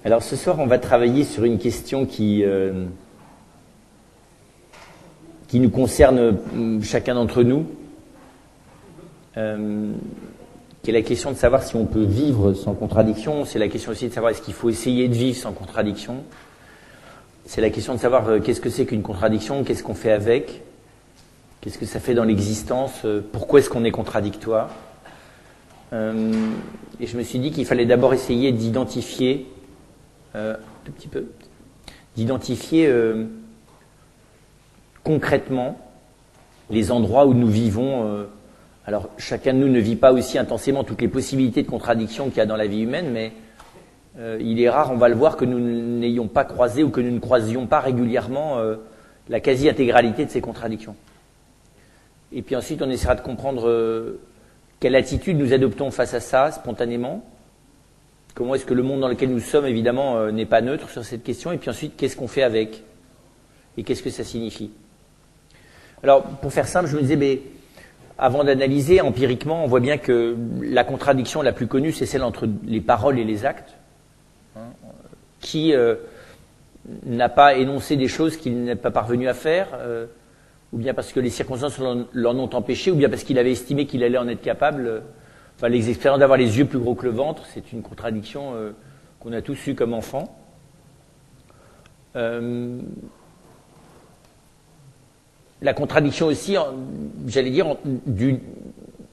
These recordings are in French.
Alors ce soir, on va travailler sur une question qui nous concerne chacun d'entre nous, qui est la question de savoir si on peut vivre sans contradiction. C'est la question aussi de savoir est-ce qu'il faut essayer de vivre sans contradiction. C'est la question de savoir qu'est-ce que c'est qu'une contradiction, qu'est-ce qu'on fait avec, qu'est-ce que ça fait dans l'existence, pourquoi est-ce qu'on est contradictoire. Et je me suis dit qu'il fallait d'abord essayer d'identifier tout petit peu, d'identifier concrètement les endroits où nous vivons. Alors, chacun de nous ne vit pas aussi intensément toutes les possibilités de contradiction qu'il y a dans la vie humaine, mais il est rare, on va le voir, que nous n'ayons pas croisé ou que nous ne croisions pas régulièrement la quasi-intégralité de ces contradictions. Et puis ensuite, on essaiera de comprendre quelle attitude nous adoptons face à ça, spontanément. Comment est-ce que le monde dans lequel nous sommes, évidemment, n'est pas neutre sur cette question. Et puis ensuite, qu'est-ce qu'on fait avec? Et qu'est-ce que ça signifie? Alors, pour faire simple, je me disais, mais, avant d'analyser empiriquement, on voit bien que la contradiction la plus connue, c'est celle entre les paroles et les actes. Qui n'a pas énoncé des choses qu'il n'est pas parvenu à faire, ou bien parce que les circonstances l'en ont empêché, ou bien parce qu'il avait estimé qu'il allait en être capable. Enfin, les expériences d'avoir les yeux plus gros que le ventre, c'est une contradiction qu'on a tous eue comme enfants. La contradiction aussi, j'allais dire, du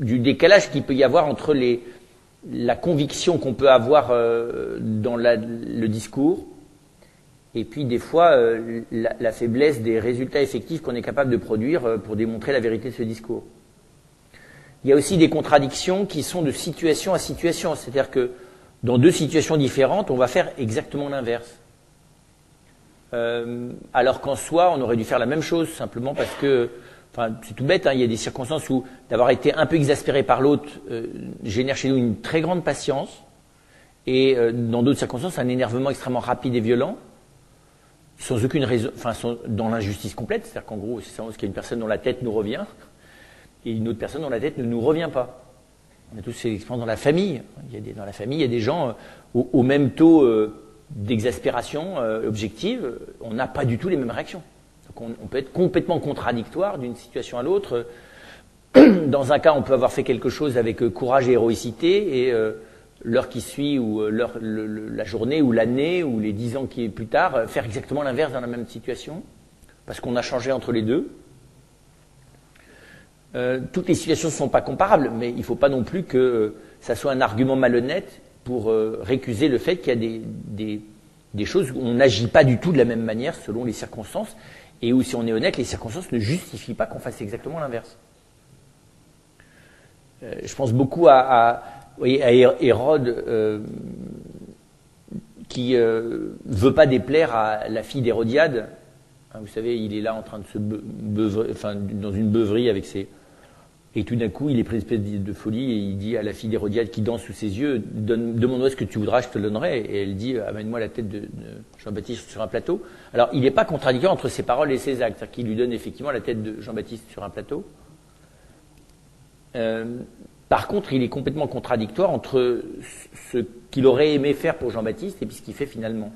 décalage qu'il peut y avoir entre la conviction qu'on peut avoir dans le discours, et puis des fois la faiblesse des résultats effectifs qu'on est capable de produire pour démontrer la vérité de ce discours. Il y a aussi des contradictions qui sont de situation à situation, c'est-à-dire que dans deux situations différentes, on va faire exactement l'inverse. Alors qu'en soi, on aurait dû faire la même chose, simplement parce que, enfin, c'est tout bête, hein, il y a des circonstances où d'avoir été un peu exaspéré par l'autre génère chez nous une très grande patience, et dans d'autres circonstances, un énervement extrêmement rapide et violent, sans aucune raison, enfin, dans l'injustice complète, c'est-à-dire qu'en gros, c'est qu'il y a une personne dont la tête nous revient, et une autre personne dont la tête ne nous revient pas. On a tous ces expériences dans la famille. Dans la famille, il y a des gens au même taux d'exaspération objective, on n'a pas du tout les mêmes réactions. Donc on peut être complètement contradictoire d'une situation à l'autre. Dans un cas, on peut avoir fait quelque chose avec courage et héroïcité, et l'heure qui suit, ou la journée, ou l'année, ou les 10 ans qui est plus tard, faire exactement l'inverse dans la même situation, parce qu'on a changé entre les deux. Toutes les situations ne sont pas comparables, mais il ne faut pas non plus que ça soit un argument malhonnête pour récuser le fait qu'il y a des choses où on n'agit pas du tout de la même manière selon les circonstances, et où, si on est honnête, les circonstances ne justifient pas qu'on fasse exactement l'inverse. Je pense beaucoup à Hérode, qui veut pas déplaire à la fille d'Hérodiade. Vous savez, il est là en train de se dans une beuverie avec ses... Et tout d'un coup, il est pris une espèce de folie, et il dit à la fille d'Hérodiade qui danse sous ses yeux, demande-moi ce que tu voudras, je te le donnerai. Et elle dit, amène-moi la tête de Jean-Baptiste sur un plateau. Alors, il n'est pas contradictoire entre ses paroles et ses actes, c'est-à-dire qu'il lui donne effectivement la tête de Jean-Baptiste sur un plateau. Par contre, il est complètement contradictoire entre ce qu'il aurait aimé faire pour Jean-Baptiste et puis ce qu'il fait finalement.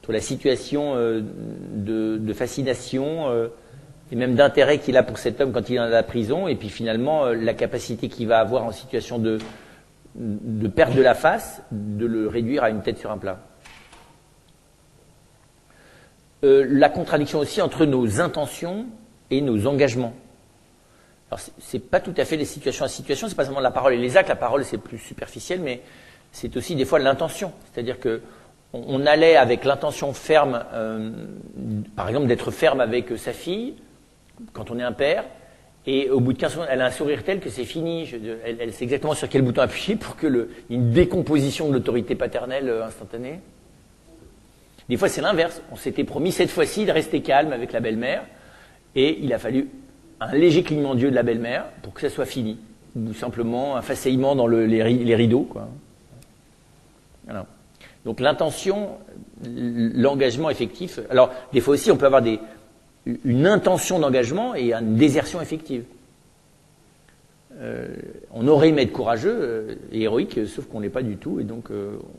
Entre la situation de fascination et même d'intérêt qu'il a pour cet homme quand il est dans la prison, et puis finalement la capacité qu'il va avoir en situation de perte de la face, de le réduire à une tête sur un plat. La contradiction aussi entre nos intentions et nos engagements. Alors c'est pas tout à fait les situations à situation, c'est pas seulement la parole et les actes, la parole c'est plus superficiel, mais c'est aussi des fois l'intention. C'est-à-dire que on allait avec l'intention ferme, par exemple d'être ferme avec sa fille, quand on est un père, et au bout de 15 secondes, elle a un sourire tel que c'est fini. Elle sait exactement sur quel bouton appuyer pour qu'il y ait une décomposition de l'autorité paternelle instantanée. Des fois, c'est l'inverse. On s'était promis cette fois-ci de rester calme avec la belle-mère, et il a fallu un léger clignement d'yeux de la belle-mère pour que ça soit fini. Ou simplement un façillement dans les rideaux, quoi. Voilà. Donc l'intention, l'engagement effectif. Alors, des fois aussi, on peut avoir une intention d'engagement et une désertion effective. on aurait aimé être courageux et héroïque, sauf qu'on l'est pas du tout, et donc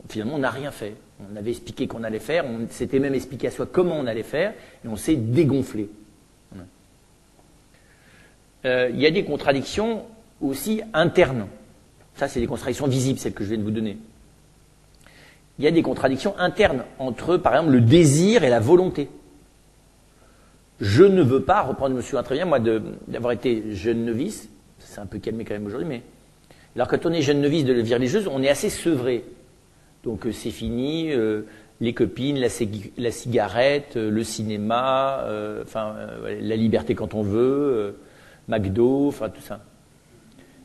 finalement on n'a rien fait. On avait expliqué qu'on allait faire, on s'était même expliqué à soi comment on allait faire, et on s'est dégonflé. Il y a des contradictions aussi internes. Ça, c'est des contradictions visibles, celles que je viens de vous donner. Il y a des contradictions internes entre, par exemple, le désir et la volonté. Je ne veux pas, reprendre, je me souviens très bien, moi, d'avoir été jeune novice, ça s'est un peu calmé quand même aujourd'hui, mais alors quand on est jeune novice de la vie religieuse, on est assez sevré. Donc c'est fini, les copines, la cigarette, le cinéma, la liberté quand on veut, McDo, enfin tout ça.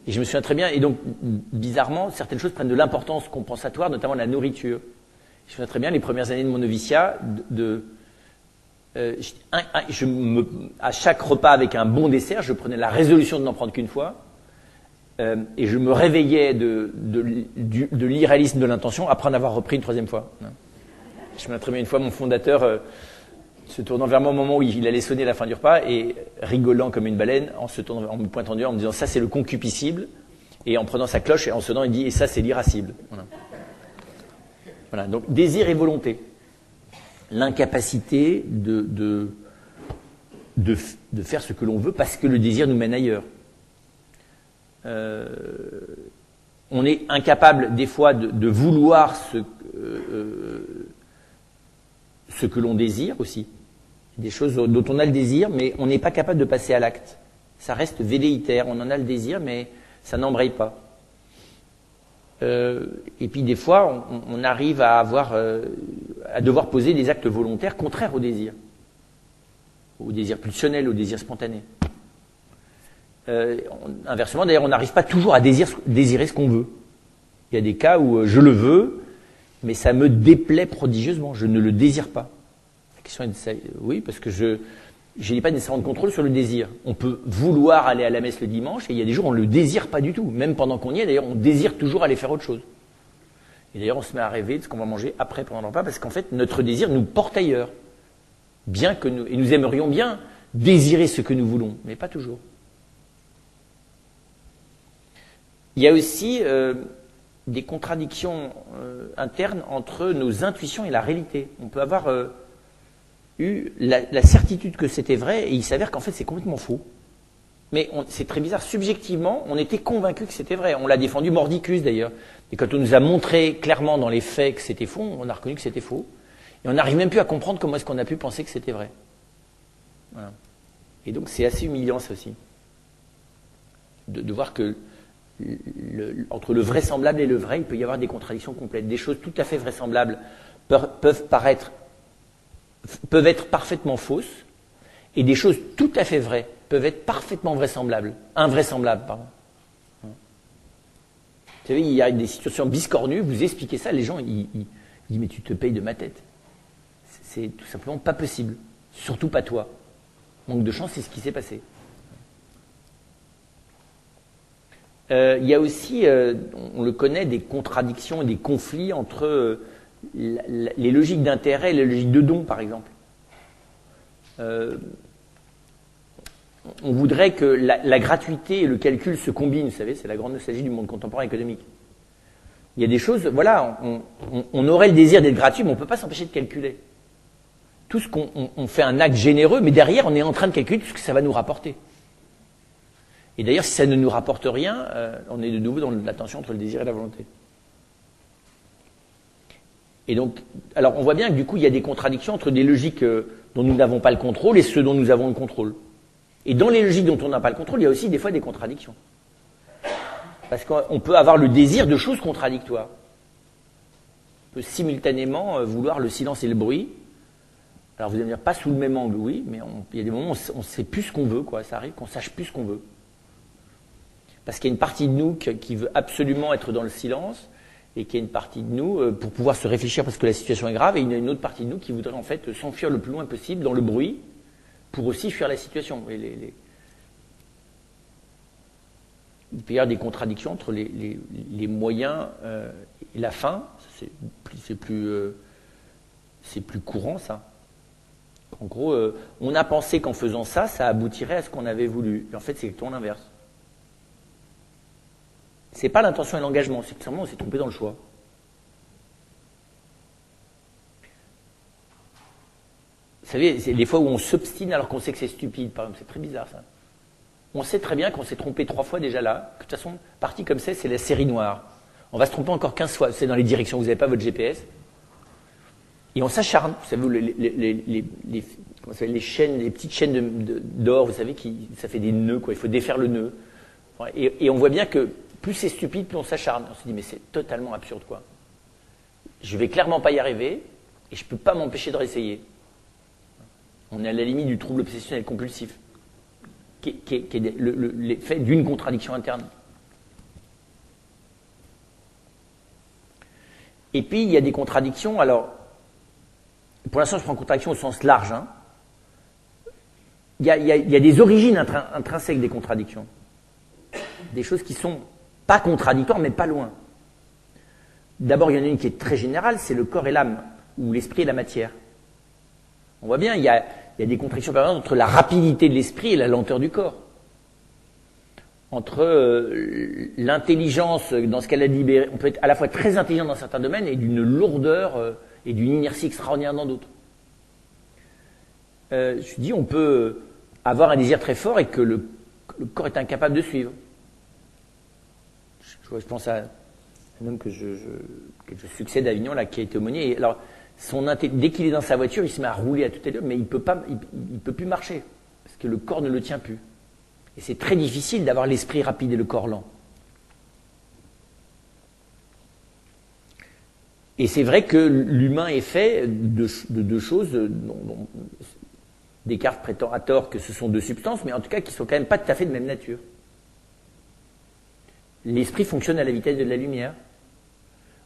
Et je me souviens très bien, et donc bizarrement, certaines choses prennent de l'importance compensatoire, notamment la nourriture. Je me souviens très bien, les premières années de mon noviciat, à chaque repas avec un bon dessert, je prenais la résolution de n'en prendre qu'une fois, et je me réveillais de l'irréalisme de l'intention après en avoir repris une troisième fois. Je me souviens très bien une fois, mon fondateur se tournant vers moi au moment où il allait sonner la fin du repas et rigolant comme une baleine, en me pointant du doigt, en me disant ça c'est le concupiscible, et en prenant sa cloche et en sonnant il dit et ça c'est l'irascible. Voilà, donc désir et volonté. L'incapacité de faire ce que l'on veut parce que le désir nous mène ailleurs. On est incapable des fois de vouloir ce que l'on désire aussi. Des choses dont on a le désir, mais on n'est pas capable de passer à l'acte. Ça reste velléitaire, on en a le désir, mais ça n'embraye pas. Et puis des fois, on arrive à devoir poser des actes volontaires contraires au désir pulsionnel, au désir spontané. Inversement, d'ailleurs, on n'arrive pas toujours à désirer ce qu'on veut. Il y a des cas où je le veux, mais ça me déplaît prodigieusement. Je ne le désire pas. La question est oui, parce que je n'ai pas nécessairement de contrôle sur le désir. On peut vouloir aller à la messe le dimanche, et il y a des jours où on ne le désire pas du tout. Même pendant qu'on y est, d'ailleurs, on désire toujours aller faire autre chose. Et d'ailleurs, on se met à rêver de ce qu'on va manger après pendant le repas, parce qu'en fait, notre désir nous porte ailleurs. Et nous aimerions bien désirer ce que nous voulons, mais pas toujours. Il y a aussi des contradictions internes entre nos intuitions et la réalité. On peut avoir eu la certitude que c'était vrai, et il s'avère qu'en fait c'est complètement faux. Mais c'est très bizarre, subjectivement, on était convaincu que c'était vrai. On l'a défendu mordicus d'ailleurs. Et quand on nous a montré clairement dans les faits que c'était faux, on a reconnu que c'était faux. Et on n'arrive même plus à comprendre comment est-ce qu'on a pu penser que c'était vrai. Voilà. Et donc c'est assez humiliant ça aussi. De voir que entre le vraisemblable et le vrai, il peut y avoir des contradictions complètes. Des choses tout à fait vraisemblables peuvent être parfaitement fausses, et des choses tout à fait vraies peuvent être parfaitement invraisemblables, pardon. Vous savez, il y a des situations biscornues, vous expliquez ça, les gens, ils disent mais tu te payes de ma tête. C'est tout simplement pas possible. Surtout pas toi. Manque de chance, c'est ce qui s'est passé. Il y a aussi, on le connaît, des contradictions et des conflits entre les logiques d'intérêt et les logiques de don, par exemple. On voudrait que la gratuité et le calcul se combinent, vous savez, c'est la grande nostalgie du monde contemporain économique. Il y a des choses, voilà, on aurait le désir d'être gratuit, mais on ne peut pas s'empêcher de calculer. Tout ce qu'on fait un acte généreux, mais derrière, on est en train de calculer tout ce que ça va nous rapporter. Et d'ailleurs, si ça ne nous rapporte rien, on est de nouveau dans la tension entre le désir et la volonté. Et donc, alors on voit bien que du coup, il y a des contradictions entre des logiques dont nous n'avons pas le contrôle et ceux dont nous avons le contrôle. Et dans les logiques dont on n'a pas le contrôle, il y a aussi des fois des contradictions. Parce qu'on peut avoir le désir de choses contradictoires. On peut simultanément vouloir le silence et le bruit. Alors vous allez me dire, pas sous le même angle, oui, mais il y a des moments où on ne sait plus ce qu'on veut, quoi. Ça arrive qu'on ne sache plus ce qu'on veut. Parce qu'il y a une partie de nous qui veut absolument être dans le silence, et qu'il y a une partie de nous, pour pouvoir se réfléchir parce que la situation est grave, et il y a une autre partie de nous qui voudrait en fait s'enfuir le plus loin possible dans le bruit, pour aussi fuir la situation. Et il peut y avoir des contradictions entre les moyens et la fin. C'est plus courant, ça. En gros, on a pensé qu'en faisant ça, ça aboutirait à ce qu'on avait voulu. Et en fait, c'est exactement l'inverse. C'est pas l'intention et l'engagement, c'est que simplement on s'est trompé dans le choix. Vous savez, c'est des fois où on s'obstine alors qu'on sait que c'est stupide, par exemple, c'est très bizarre ça. On sait très bien qu'on s'est trompé 3 fois déjà là, que de toute façon, parti comme c'est la série noire. On va se tromper encore 15 fois, c'est dans les directions, vous n'avez pas votre GPS. Et on s'acharne, vous savez, les chaînes, les petites chaînes d'or, vous savez, ça fait des nœuds, quoi. Il faut défaire le nœud. Et on voit bien que plus c'est stupide, plus on s'acharne. On se dit, mais c'est totalement absurde, quoi. Je vais clairement pas y arriver, et je peux pas m'empêcher de réessayer. On est à la limite du trouble obsessionnel compulsif, qui est l'effet d'une contradiction interne. Et puis, il y a des contradictions, alors, pour l'instant, je prends contradiction au sens large. Hein. Il y a des origines intrinsèques des contradictions. Des choses qui sont pas contradictoires, mais pas loin. D'abord, il y en a une qui est très générale, c'est le corps et l'âme, ou l'esprit et la matière. On voit bien, il y a des contradictions permanentes entre la rapidité de l'esprit et la lenteur du corps. Entre l'intelligence dans ce qu'elle a libéré, on peut être à la fois très intelligent dans certains domaines et d'une lourdeur et d'une inertie extraordinaire dans d'autres. Je dis, on peut avoir un désir très fort et que le corps est incapable de suivre. Je pense à un homme que je succède à Avignon, là, qui a été aumônier. Et alors, dès qu'il est dans sa voiture, il se met à rouler à toute allure, mais il peut plus marcher parce que le corps ne le tient plus. Et c'est très difficile d'avoir l'esprit rapide et le corps lent. Et c'est vrai que l'humain est fait de deux choses dont Descartes prétend à tort que ce sont deux substances, mais en tout cas qui sont quand même pas tout à fait de même nature. L'esprit fonctionne à la vitesse de la lumière.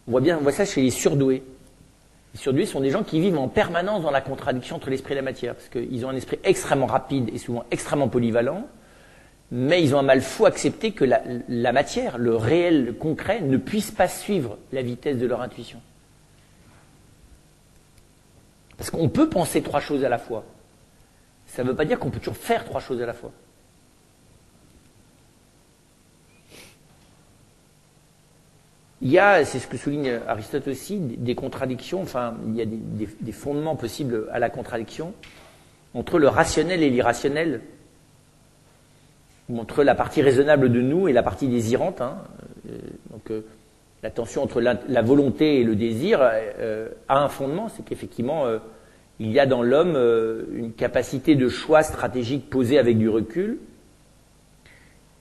On voit ça chez les surdoués. Les surdoués sont des gens qui vivent en permanence dans la contradiction entre l'esprit et la matière, parce qu'ils ont un esprit extrêmement rapide et souvent extrêmement polyvalent, mais ils ont un mal fou à accepter que la matière, le réel, le concret, ne puisse pas suivre la vitesse de leur intuition. Parce qu'on peut penser 3 choses à la fois. Ça ne veut pas dire qu'on peut toujours faire 3 choses à la fois. Il y a, c'est ce que souligne Aristote aussi, des contradictions, enfin, il y a des fondements possibles à la contradiction entre le rationnel et l'irrationnel, ou entre la partie raisonnable de nous et la partie désirante. Hein. Donc, la tension entre la volonté et le désir a un fondement, c'est qu'effectivement, il y a dans l'homme une capacité de choix stratégique posée avec du recul,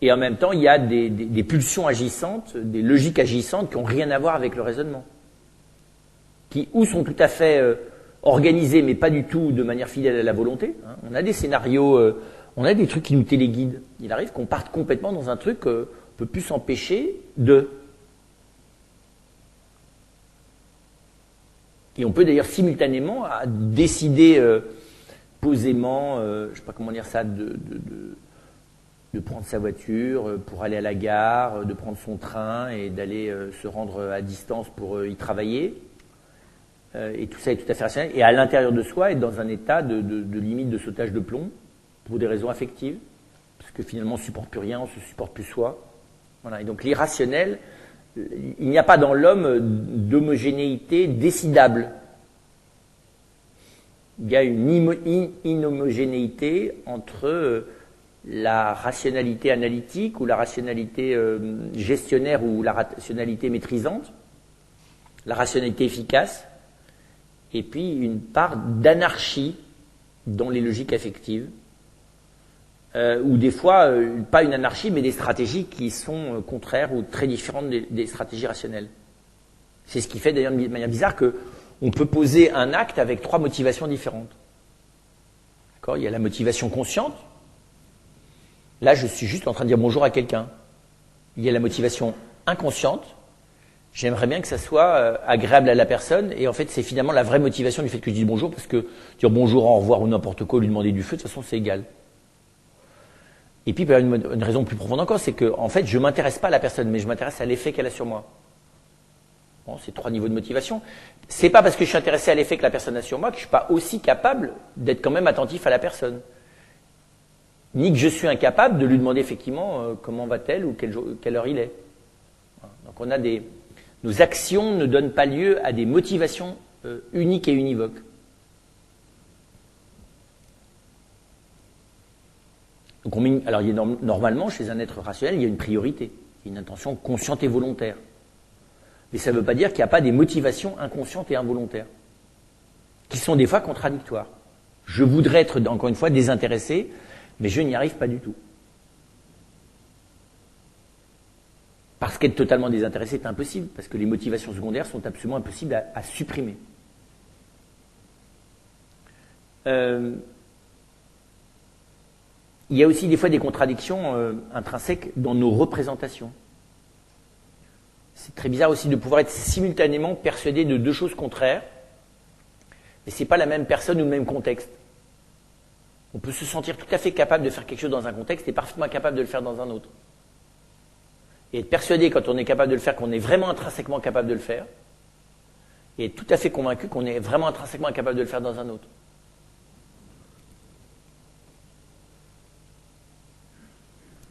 et en même temps, il y a des pulsions agissantes, des logiques agissantes qui n'ont rien à voir avec le raisonnement, qui ou sont tout à fait organisées, mais pas du tout de manière fidèle à la volonté. Hein. On a des scénarios, on a des trucs qui nous téléguident. Il arrive qu'on parte complètement dans un truc qu'on ne peut plus s'empêcher de. Et on peut d'ailleurs simultanément décider posément, je ne sais pas comment dire ça, de prendre sa voiture pour aller à la gare, de prendre son train et d'aller se rendre à distance pour y travailler. Et tout ça est tout à fait rationnel. Et à l'intérieur de soi, être dans un état de limite de sautage de plomb pour des raisons affectives, parce que finalement on ne supporte plus rien, on ne se supporte plus soi. Voilà. Et donc l'irrationnel, il n'y a pas dans l'homme d'homogénéité décidable. Il y a une inhomogénéité entre la rationalité analytique ou la rationalité gestionnaire ou la rationalité maîtrisante, la rationalité efficace, et puis une part d'anarchie dans les logiques affectives, ou des fois, pas une anarchie, mais des stratégies qui sont contraires ou très différentes des stratégies rationnelles. C'est ce qui fait d'ailleurs de manière bizarre qu'on peut poser un acte avec 3 motivations différentes. D'accord ? Il y a la motivation consciente. Là, je suis juste en train de dire bonjour à quelqu'un. Il y a la motivation inconsciente. J'aimerais bien que ça soit agréable à la personne. Et en fait, c'est finalement la vraie motivation du fait que je dise bonjour, parce que dire bonjour, au revoir ou n'importe quoi, lui demander du feu, de toute façon, c'est égal. Et puis, il y a une raison plus profonde encore, c'est que, en fait, je ne m'intéresse pas à la personne, mais je m'intéresse à l'effet qu'elle a sur moi. Bon, c'est 3 niveaux de motivation. C'est pas parce que je suis intéressé à l'effet que la personne a sur moi que je suis pas aussi capable d'être quand même attentif à la personne. Ni que je suis incapable de lui demander effectivement comment va-t-elle ou quelle heure il est. Donc on a nos actions ne donnent pas lieu à des motivations uniques et univoques. Donc alors normalement, chez un être rationnel, il y a une priorité, il y a une intention consciente et volontaire. Mais ça ne veut pas dire qu'il n'y a pas des motivations inconscientes et involontaires, qui sont des fois contradictoires. Je voudrais être, encore une fois, désintéressé, mais je n'y arrive pas du tout. Parce qu'être totalement désintéressé est impossible, parce que les motivations secondaires sont absolument impossibles à supprimer. Il y a aussi des fois des contradictions intrinsèques dans nos représentations. C'est très bizarre aussi de pouvoir être simultanément persuadé de deux choses contraires, mais ce n'est pas la même personne ou le même contexte. On peut se sentir tout à fait capable de faire quelque chose dans un contexte et parfaitement incapable de le faire dans un autre. Et être persuadé quand on est capable de le faire qu'on est vraiment intrinsèquement capable de le faire, et être tout à fait convaincu qu'on est vraiment intrinsèquement incapable de le faire dans un autre.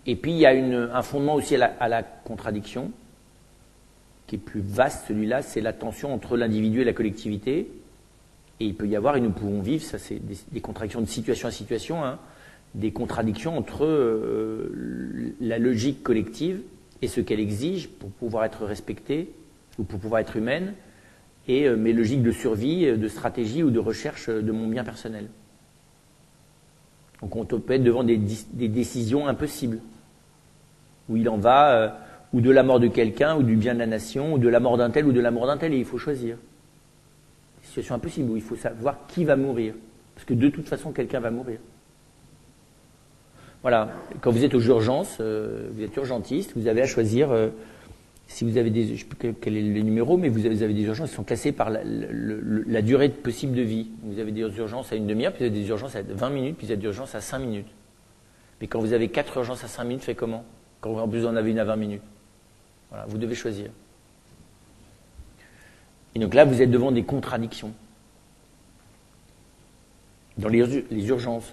Et puis il y a un fondement aussi à la contradiction, qui est plus vaste, celui-là, c'est la tension entre l'individu et la collectivité. Et il peut y avoir, et nous pouvons vivre, ça c'est des contradictions de situation à situation, hein, des contradictions entre la logique collective et ce qu'elle exige pour pouvoir être respectée ou pour pouvoir être humaine, et mes logiques de survie, de stratégie ou de recherche de mon bien personnel. Donc on peut être devant des décisions impossibles, où il en va ou de la mort de quelqu'un, ou du bien de la nation, ou de la mort d'un tel, ou de la mort d'un tel, et il faut choisir. Des situations impossibles où il faut savoir qui va mourir, parce que de toute façon quelqu'un va mourir. Voilà, quand vous êtes aux urgences, vous êtes urgentiste, vous avez à choisir, si vous avez je ne sais plus quel est le numéro, mais vous avez des urgences qui sont classées par la durée possible de vie. Vous avez des urgences à une demi-heure, puis vous avez des urgences à 20 minutes, puis vous avez des urgences à 5 minutes. Mais quand vous avez 4 urgences à 5 minutes, faites comment? Quand en plus vous en avez une à 20 minutes. Voilà, vous devez choisir. Et donc là, vous êtes devant des contradictions. Dans les urgences.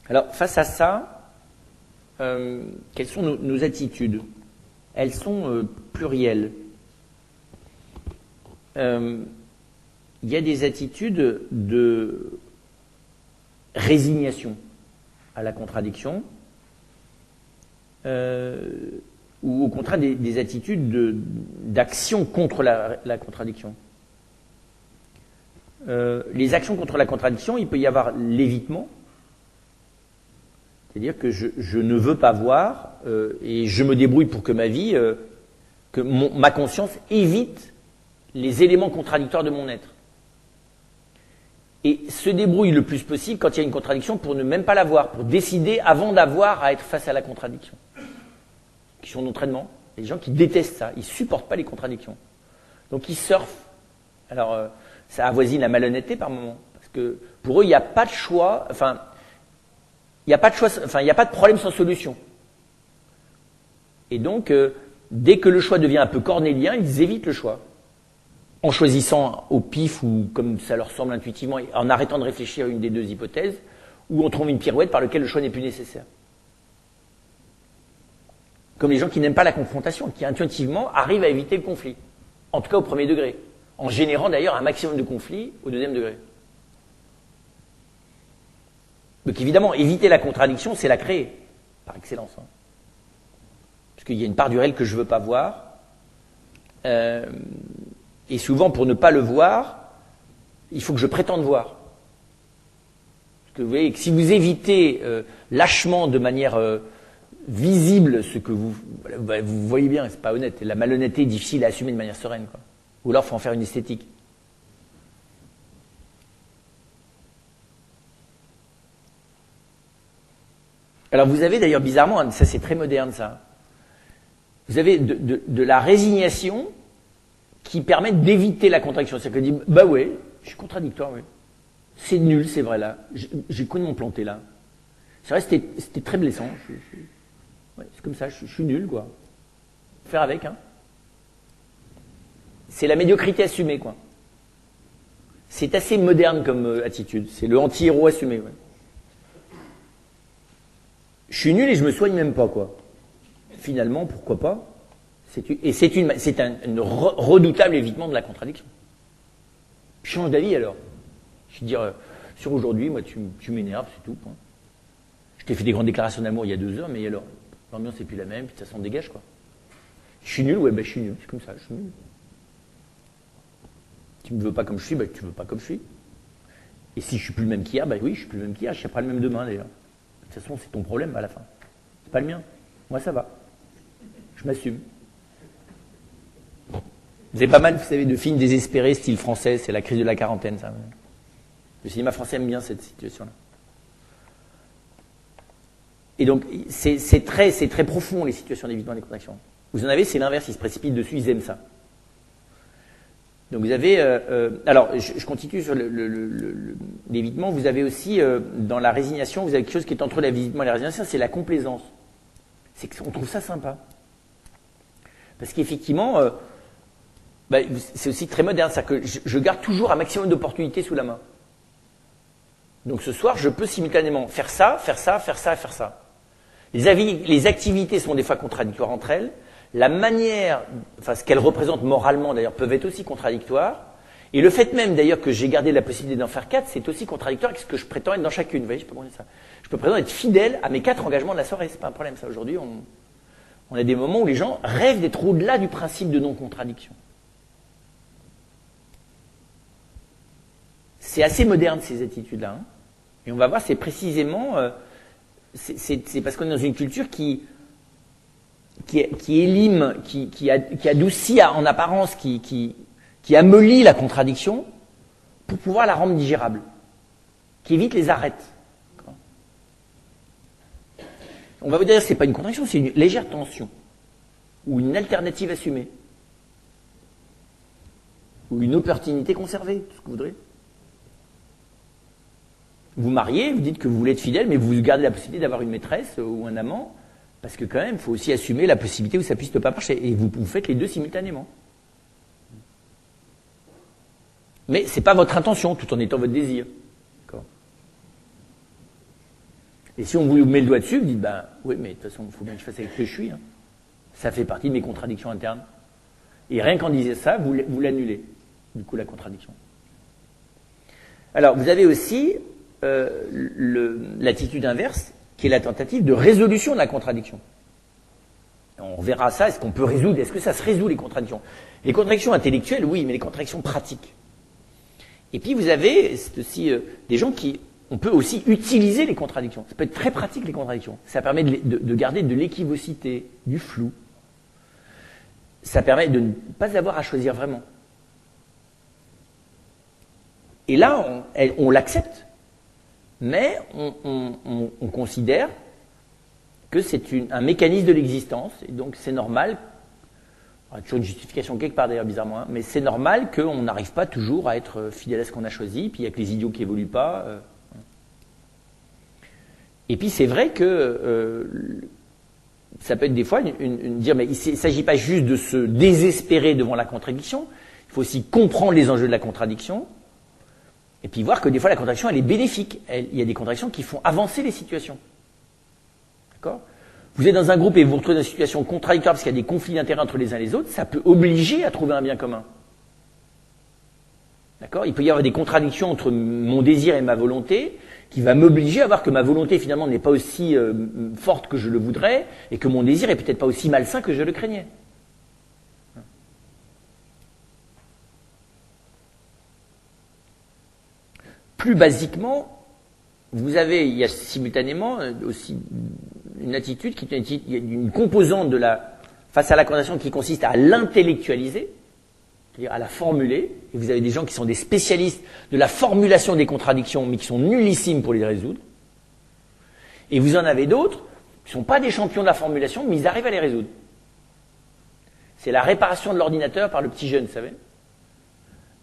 Alors, face à ça, quelles sont nos attitudes? Elles sont plurielles. Il y a des attitudes de résignation à la contradiction, ou au contraire des attitudes d'action contre la contradiction. Les actions contre la contradiction, il peut y avoir l'évitement, c'est-à-dire que je ne veux pas voir et je me débrouille pour que ma conscience évite les éléments contradictoires de mon être. Et se débrouille le plus possible quand il y a une contradiction pour ne même pas la voir, pour décider avant d'avoir à être face à la contradiction. Qui sont d'entraînement. Il y a des gens qui détestent ça, ils ne supportent pas les contradictions. Donc ils surfent. Alors ça avoisine la malhonnêteté par moment. Parce que pour eux, il n'y a pas de choix, il n'y a pas de problème sans solution. Et donc, dès que le choix devient un peu cornélien, ils évitent le choix. En choisissant au pif ou comme ça leur semble intuitivement, en arrêtant de réfléchir à une des deux hypothèses, ou on trouve une pirouette par laquelle le choix n'est plus nécessaire. Comme les gens qui n'aiment pas la confrontation, qui intuitivement arrivent à éviter le conflit. En tout cas au premier degré. En générant d'ailleurs un maximum de conflits au deuxième degré. Donc évidemment, éviter la contradiction, c'est la créer, par excellence. Hein. Parce qu'il y a une part du réel que je ne veux pas voir. Et souvent, pour ne pas le voir, il faut que je prétende voir. Parce que vous voyez que si vous évitez lâchement, de manière visible, ce que vous voyez bien, c'est pas honnête. La malhonnêteté est difficile à assumer de manière sereine, quoi. Ou alors, il faut en faire une esthétique. Alors, vous avez d'ailleurs, bizarrement, ça c'est très moderne, ça. Vous avez de la résignation qui permet d'éviter la contradiction. C'est-à-dire que dit, bah ouais, je suis contradictoire, oui. C'est nul, c'est vrai, là. J'ai complètement planté, là. C'est vrai, c'était très blessant. Ouais, c'est comme ça, je suis nul, quoi. Faire avec, hein. C'est la médiocrité assumée, quoi. C'est assez moderne comme attitude. C'est le anti-héros assumé, ouais. je suis nul et je me soigne même pas, quoi. Finalement, pourquoi pas? C'est un redoutable évitement de la contradiction. Change d'avis alors. Je veux dire, sur aujourd'hui, moi, tu m'énerves, c'est tout. Point. Je t'ai fait des grandes déclarations d'amour il y a 2 heures, mais alors, l'ambiance n'est plus la même, puis ça s'en dégage, quoi. Je suis nul, ouais, ben je suis nul, c'est comme ça, je suis nul. Tu me veux pas comme je suis, ben tu veux pas comme je suis. Et si je suis plus le même qu'hier, ben oui, je suis plus le même qu'hier, je serai pas le même demain d'ailleurs. De toute façon, c'est ton problème à la fin. C'est pas le mien. Moi, ça va. Je m'assume. Vous avez pas mal, vous savez, de films désespérés, style français, c'est la crise de la quarantaine, ça. Le cinéma français aime bien cette situation-là. Et donc, c'est très profond, les situations d'évitement des contradictions. Vous en avez, c'est l'inverse, ils se précipitent dessus, ils aiment ça. Donc vous avez, alors je continue sur l'évitement, vous avez aussi, dans la résignation, vous avez quelque chose qui est entre l'évitement et la résignation, c'est la complaisance. C'est qu'on trouve ça sympa. Parce qu'effectivement, c'est aussi très moderne, c'est-à-dire que je garde toujours un maximum d'opportunités sous la main. Donc ce soir, je peux simultanément faire ça, faire ça, faire ça, faire ça. Les activités sont des fois contradictoires entre elles. La manière, enfin ce qu'elles représentent moralement d'ailleurs, peuvent être aussi contradictoires. Et le fait même d'ailleurs que j'ai gardé la possibilité d'en faire 4, c'est aussi contradictoire avec ce que je prétends être dans chacune. Vous voyez, je peux prendre ça. Je peux prétendre être fidèle à mes 4 engagements de la soirée, c'est pas un problème ça. Aujourd'hui, on a des moments où les gens rêvent d'être au-delà du principe de non-contradiction. C'est assez moderne ces attitudes-là. Hein. Et on va voir, c'est précisément, c'est parce qu'on est dans une culture qui élime, qui adoucit en apparence, qui amollit la contradiction pour pouvoir la rendre digérable, qui évite les arêtes. On va vous dire que ce n'est pas une contradiction, c'est une légère tension, ou une alternative assumée, ou une opportunité conservée, tout ce que vous voudrez. Vous mariez, vous dites que vous voulez être fidèle, mais vous gardez la possibilité d'avoir une maîtresse ou un amant, parce que quand même, il faut aussi assumer la possibilité où ça puisse ne pas marcher. Et vous faites les deux simultanément. Mais ce n'est pas votre intention, tout en étant votre désir. D'accord. Et si on vous met le doigt dessus, vous dites, oui, mais de toute façon, il faut bien que je fasse avec ce que je suis. Hein. Ça fait partie de mes contradictions internes. Et rien qu'en disant ça, vous l'annulez, du coup, la contradiction. Alors, vous avez aussi l'attitude inverse, qui est la tentative de résolution de la contradiction. On verra ça, est-ce qu'on peut résoudre, est-ce que ça se résout les contradictions? Les contradictions intellectuelles, oui, mais les contradictions pratiques. Et puis vous avez, c'est aussi des gens on peut aussi utiliser les contradictions. Ça peut être très pratique les contradictions. Ça permet de garder de l'équivocité, du flou. Ça permet de ne pas avoir à choisir vraiment. Et là, on l'accepte. Mais on considère que c'est un mécanisme de l'existence, et donc c'est normal, il y a toujours une justification quelque part d'ailleurs bizarrement, hein, mais c'est normal qu'on n'arrive pas toujours à être fidèle à ce qu'on a choisi, puis il n'y a que les idiots qui évoluent pas. Et puis c'est vrai que ça peut être des fois dire, mais il ne s'agit pas juste de se désespérer devant la contradiction, il faut aussi comprendre les enjeux de la contradiction, et puis voir que des fois la contradiction elle est bénéfique. Il y a des contradictions qui font avancer les situations. D'accord ? Vous êtes dans un groupe et vous vous retrouvez dans une situation contradictoire parce qu'il y a des conflits d'intérêts entre les uns et les autres, ça peut obliger à trouver un bien commun. D'accord ? Il peut y avoir des contradictions entre mon désir et ma volonté qui va m'obliger à voir que ma volonté finalement n'est pas aussi forte que je le voudrais et que mon désir est peut-être pas aussi malsain que je le craignais. Plus basiquement, il y a simultanément aussi une attitude il y a une composante face à la contradiction qui consiste à l'intellectualiser, c'est-à-dire à la formuler. Et vous avez des gens qui sont des spécialistes de la formulation des contradictions, mais qui sont nullissimes pour les résoudre. Et vous en avez d'autres qui ne sont pas des champions de la formulation, mais ils arrivent à les résoudre. C'est la réparation de l'ordinateur par le petit jeune, vous savez.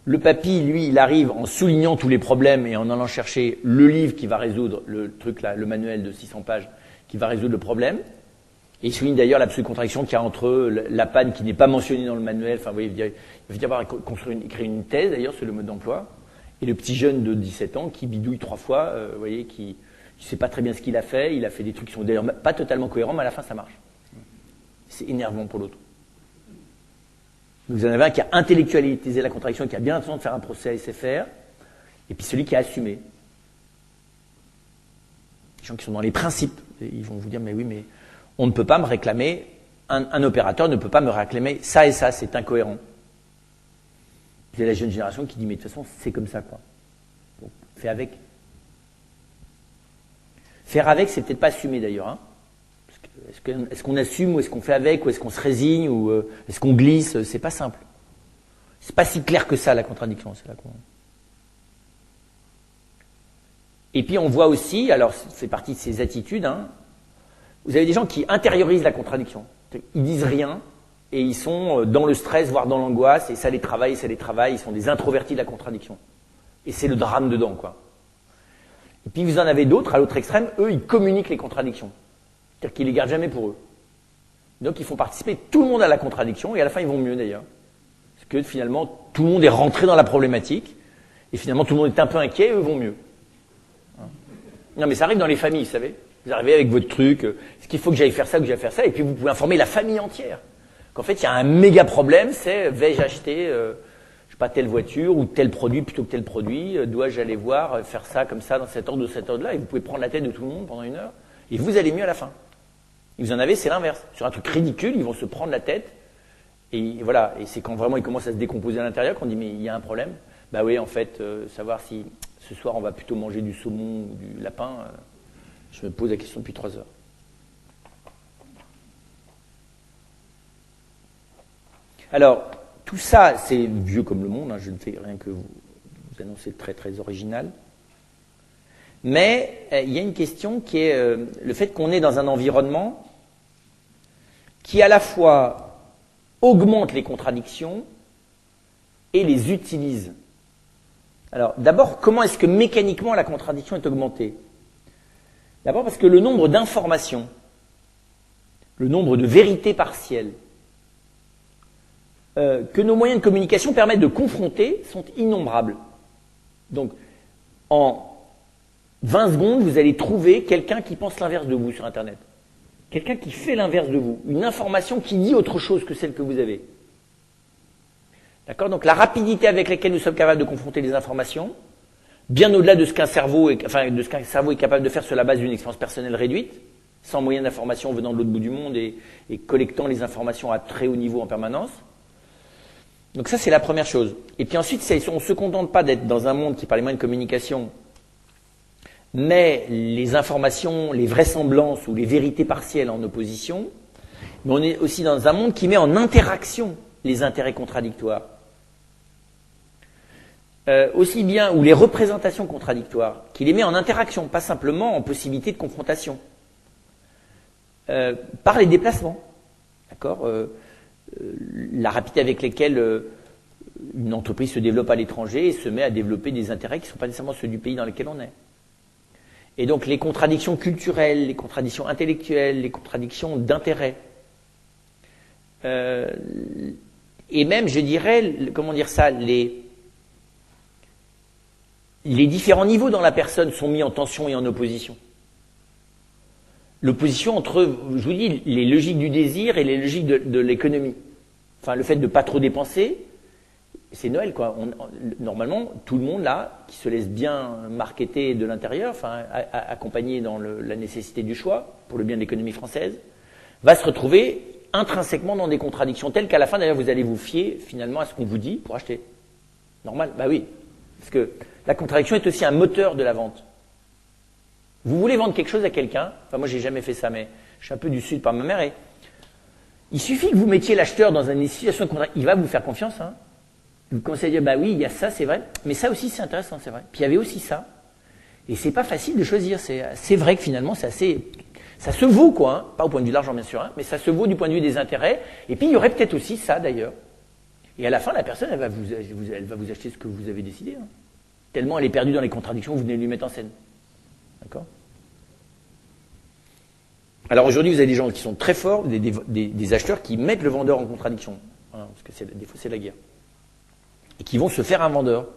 Le papy, lui, il arrive en soulignant tous les problèmes et en allant chercher le livre qui va résoudre le truc là, le manuel de 600 pages qui va résoudre le problème. Et il souligne d'ailleurs l'absolue contradiction qu'il y a entre la panne qui n'est pas mentionnée dans le manuel. Enfin, vous voyez, il va y avoir écrire une thèse d'ailleurs sur le mode d'emploi. Et le petit jeune de 17 ans qui bidouille 3 fois, vous voyez, qui Il ne sait pas très bien ce qu'il a fait des trucs qui sont d'ailleurs pas totalement cohérents, mais à la fin ça marche. C'est énervant pour l'autre. Vous en avez un qui a intellectualisé la contradiction, qui a bien l'intention de faire un procès à SFR, et puis celui qui a assumé. Les gens qui sont dans les principes, ils vont vous dire, mais oui, mais on ne peut pas me réclamer, un opérateur ne peut pas me réclamer ça et ça, c'est incohérent. C'est la jeune génération qui dit, mais de toute façon, c'est comme ça, quoi. Donc, fais avec. Faire avec, c'est peut-être pas assumer d'ailleurs. Hein. Est-ce qu'on assume, ou est-ce qu'on fait avec, ou est-ce qu'on se résigne, ou est-ce qu'on glisse? C'est pas simple. C'est pas si clair que ça, la contradiction. C'est là qu'on... Et puis on voit aussi, alors ça fait partie de ces attitudes, hein, vous avez des gens qui intériorisent la contradiction. Ils disent rien, et ils sont dans le stress, voire dans l'angoisse, et ça les travaille, ils sont des introvertis de la contradiction. Et c'est le drame dedans, quoi. Et puis vous en avez d'autres, à l'autre extrême, eux, ils communiquent les contradictions. C'est-à-dire qu'ils les gardent jamais pour eux. Donc ils font participer tout le monde à la contradiction, et à la fin ils vont mieux d'ailleurs. Parce que finalement, tout le monde est rentré dans la problématique, et finalement tout le monde est un peu inquiet, et eux vont mieux. Non mais ça arrive dans les familles, vous savez. Vous arrivez avec votre truc, est-ce qu'il faut que j'aille faire ça, et puis vous pouvez informer la famille entière. Qu'en fait, il y a un méga problème, c'est vais-je acheter pas telle voiture ou tel produit plutôt que tel produit, dois-je aller voir, faire ça comme ça, dans cet ordre ou cet ordre-là, et vous pouvez prendre la tête de tout le monde pendant 1 heure, et vous allez mieux à la fin. Et vous en avez, c'est l'inverse. Sur un truc ridicule, ils vont se prendre la tête, et voilà, et c'est quand vraiment ils commencent à se décomposer à l'intérieur qu'on dit, mais il y a un problème. Bah oui, en fait, savoir si ce soir on va plutôt manger du saumon ou du lapin, je me pose la question depuis 3 heures. Alors, tout ça, c'est vieux comme le monde, hein, je ne fais rien que vous annoncer de très très original. Mais il y a une question qui est le fait qu'on est dans un environnement qui à la fois augmente les contradictions et les utilise. Alors d'abord, comment est-ce que mécaniquement la contradiction est augmentée? D'abord parce que le nombre d'informations, le nombre de vérités partielles que nos moyens de communication permettent de confronter sont innombrables. Donc, en 20 secondes, vous allez trouver quelqu'un qui pense l'inverse de vous sur Internet. Quelqu'un qui fait l'inverse de vous. Une information qui dit autre chose que celle que vous avez. D'accord? Donc, la rapidité avec laquelle nous sommes capables de confronter les informations, bien au-delà de ce qu'un cerveau est capable de faire sur la base d'une expérience personnelle réduite, sans moyen d'information venant de l'autre bout du monde et collectant les informations à très haut niveau en permanence. Donc ça, c'est la première chose. Et puis ensuite, on ne se contente pas d'être dans un monde qui, par les moyens de communication, met les informations, les vraisemblances ou les vérités partielles en opposition, mais on est aussi dans un monde qui met en interaction les intérêts contradictoires. Aussi bien, ou les représentations contradictoires, qui les met en interaction, pas simplement en possibilité de confrontation. Par les déplacements. D'accord? La rapidité avec laquelle une entreprise se développe à l'étranger et se met à développer des intérêts qui ne sont pas nécessairement ceux du pays dans lequel on est. Et donc les contradictions culturelles, les contradictions intellectuelles, les contradictions d'intérêt, et même, je dirais, comment dire ça, les différents niveaux dans la personne sont mis en tension et en opposition. L'opposition entre, je vous dis, les logiques du désir et les logiques de l'économie. Enfin, le fait de ne pas trop dépenser, c'est Noël, quoi. Normalement, tout le monde, là, qui se laisse bien marketer de l'intérieur, enfin, accompagné dans la nécessité du choix, pour le bien de l'économie française, va se retrouver intrinsèquement dans des contradictions telles qu'à la fin, d'ailleurs, vous allez vous fier, finalement, à ce qu'on vous dit pour acheter. Normal? Bah oui. Parce que la contradiction est aussi un moteur de la vente. Vous voulez vendre quelque chose à quelqu'un, enfin moi j'ai jamais fait ça, mais je suis un peu du sud par ma mère, et il suffit que vous mettiez l'acheteur dans une situation de contradiction, il va vous faire confiance, hein. Vous commencez à dire, bah oui, il y a ça, c'est vrai, mais ça aussi c'est intéressant, c'est vrai. Puis il y avait aussi ça. Et c'est pas facile de choisir, c'est vrai que finalement c'est assez, ça se vaut quoi, hein. Pas au point de vue de l'argent bien sûr, hein, mais ça se vaut du point de vue des intérêts, et puis il y aurait peut-être aussi ça d'ailleurs. Et à la fin, la personne, elle va vous acheter ce que vous avez décidé, hein. Tellement elle est perdue dans les contradictions, vous venez de lui mettre en scène. D'accord? Alors aujourd'hui, vous avez des gens qui sont très forts, des acheteurs qui mettent le vendeur en contradiction. Voilà, parce que des fois, c'est la guerre. Et qui vont se faire un vendeur.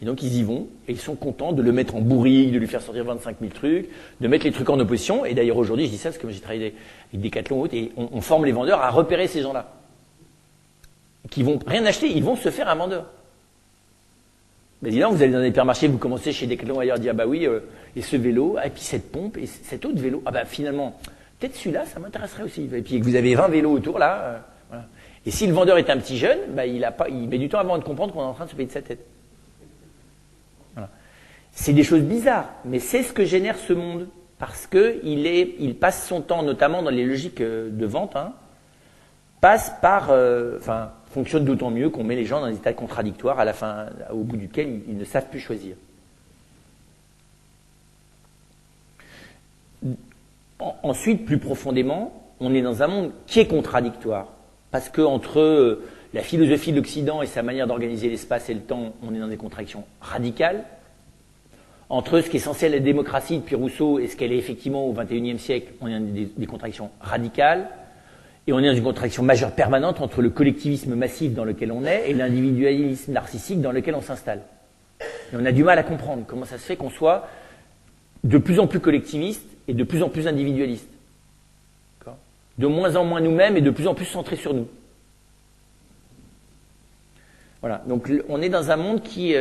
Et donc ils y vont, et ils sont contents de le mettre en bourrique, de lui faire sortir 25 000 trucs, de mettre les trucs en opposition. Et d'ailleurs aujourd'hui, je dis ça parce que moi j'ai travaillé avec Decathlon et on forme les vendeurs à repérer ces gens-là. Qui vont rien acheter, ils vont se faire un vendeur. Mais dis donc, vous allez dans un hypermarché, vous commencez chez Decathlon ailleurs, dire, ah bah oui, et ce vélo, et puis cette pompe, et cet autre vélo, ah bah finalement, peut-être celui-là, ça m'intéresserait aussi. Et puis vous avez 20 vélos autour là, voilà. Et si le vendeur est un petit jeune, bah il met du temps avant de comprendre qu'on est en train de se payer de sa tête. Voilà. C'est des choses bizarres, mais c'est ce que génère ce monde, parce que il passe son temps, notamment dans les logiques de vente, passe par, fonctionne d'autant mieux qu'on met les gens dans des états contradictoires à la fin, au bout duquel ils ne savent plus choisir. Ensuite, plus profondément, on est dans un monde qui est contradictoire. Parce que entre la philosophie de l'Occident et sa manière d'organiser l'espace et le temps, on est dans des contradictions radicales. Entre ce qui est censé être la démocratie depuis Rousseau et ce qu'elle est effectivement au XXIe siècle, on est dans des contradictions radicales. Et on est dans une contradiction majeure permanente entre le collectivisme massif dans lequel on est et l'individualisme narcissique dans lequel on s'installe. Et on a du mal à comprendre comment ça se fait qu'on soit de plus en plus collectiviste et de plus en plus individualiste. De moins en moins nous-mêmes et de plus en plus centré sur nous. Voilà. Donc on est dans un monde qui,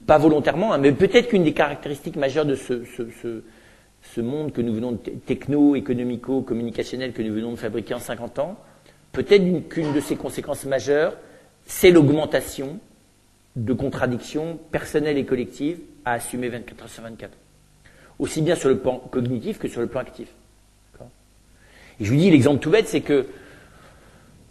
pas volontairement, mais peut-être qu'une des caractéristiques majeures de ce monde que nous venons de techno-économico-communicationnel que nous venons de fabriquer en 50 ans, peut-être qu'une de ses conséquences majeures, c'est l'augmentation de contradictions personnelles et collectives à assumer 24 heures sur 24. Aussi bien sur le plan cognitif que sur le plan actif. Et je vous dis, l'exemple tout bête, c'est que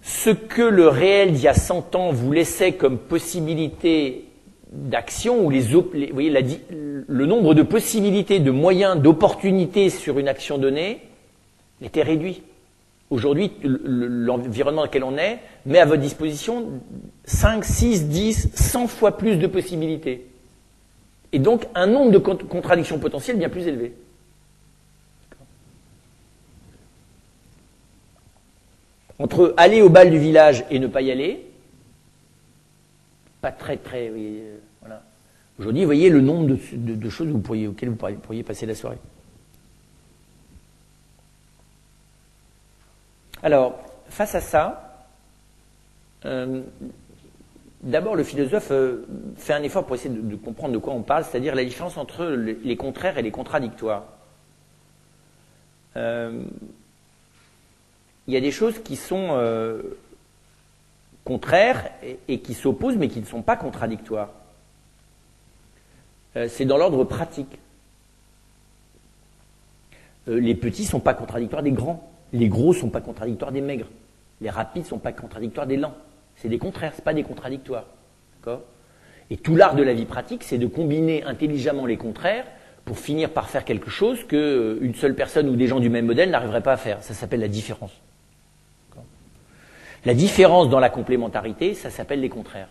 ce que le réel d'il y a 100 ans vous laissait comme possibilité d'action, ou vous voyez, le nombre de possibilités, de moyens, d'opportunités sur une action donnée était réduit. Aujourd'hui, l'environnement dans lequel on est met à votre disposition 5, 6, 10, 100 fois plus de possibilités. Et donc un nombre de contradictions potentielles bien plus élevé. Entre aller au bal du village et ne pas y aller, pas très, oui, voilà. Aujourd'hui, vous voyez le nombre de choses auxquelles vous pourriez passer la soirée. Alors, face à ça, d'abord le philosophe fait un effort pour essayer de comprendre de quoi on parle, c'est-à-dire la différence entre les contraires et les contradictoires. Il y a des choses qui sont contraires et qui s'opposent, mais qui ne sont pas contradictoires. C'est dans l'ordre pratique. Les petits ne sont pas contradictoires des grands. Les gros ne sont pas contradictoires des maigres. Les rapides ne sont pas contradictoires des lents. C'est des contraires, ce n'est pas des contradictoires. D'accord ? Et tout l'art de la vie pratique, c'est de combiner intelligemment les contraires pour finir par faire quelque chose qu'une seule personne ou des gens du même modèle n'arriveraient pas à faire. Ça s'appelle la différence. La différence dans la complémentarité, ça s'appelle les contraires.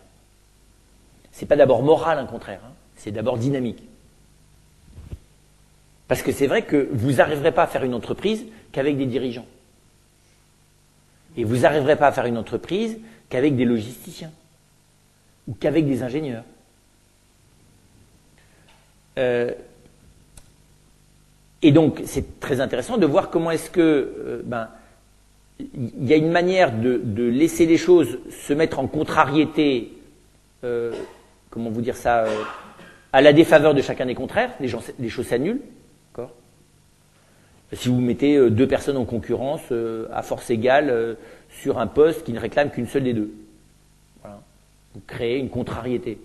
C'est pas d'abord moral un contraire, c'est d'abord dynamique. Parce que c'est vrai que vous n'arriverez pas à faire une entreprise qu'avec des dirigeants. Et vous n'arriverez pas à faire une entreprise qu'avec des logisticiens. Ou qu'avec des ingénieurs. Et donc, c'est très intéressant de voir comment est-ce que il y a une manière de laisser les choses se mettre en contrariété, comment vous dire ça, à la défaveur de chacun des contraires, les choses s'annulent. D'accord ? Si vous mettez deux personnes en concurrence à force égale sur un poste qui ne réclame qu'une seule des deux. Voilà. Vous créez une contrariété.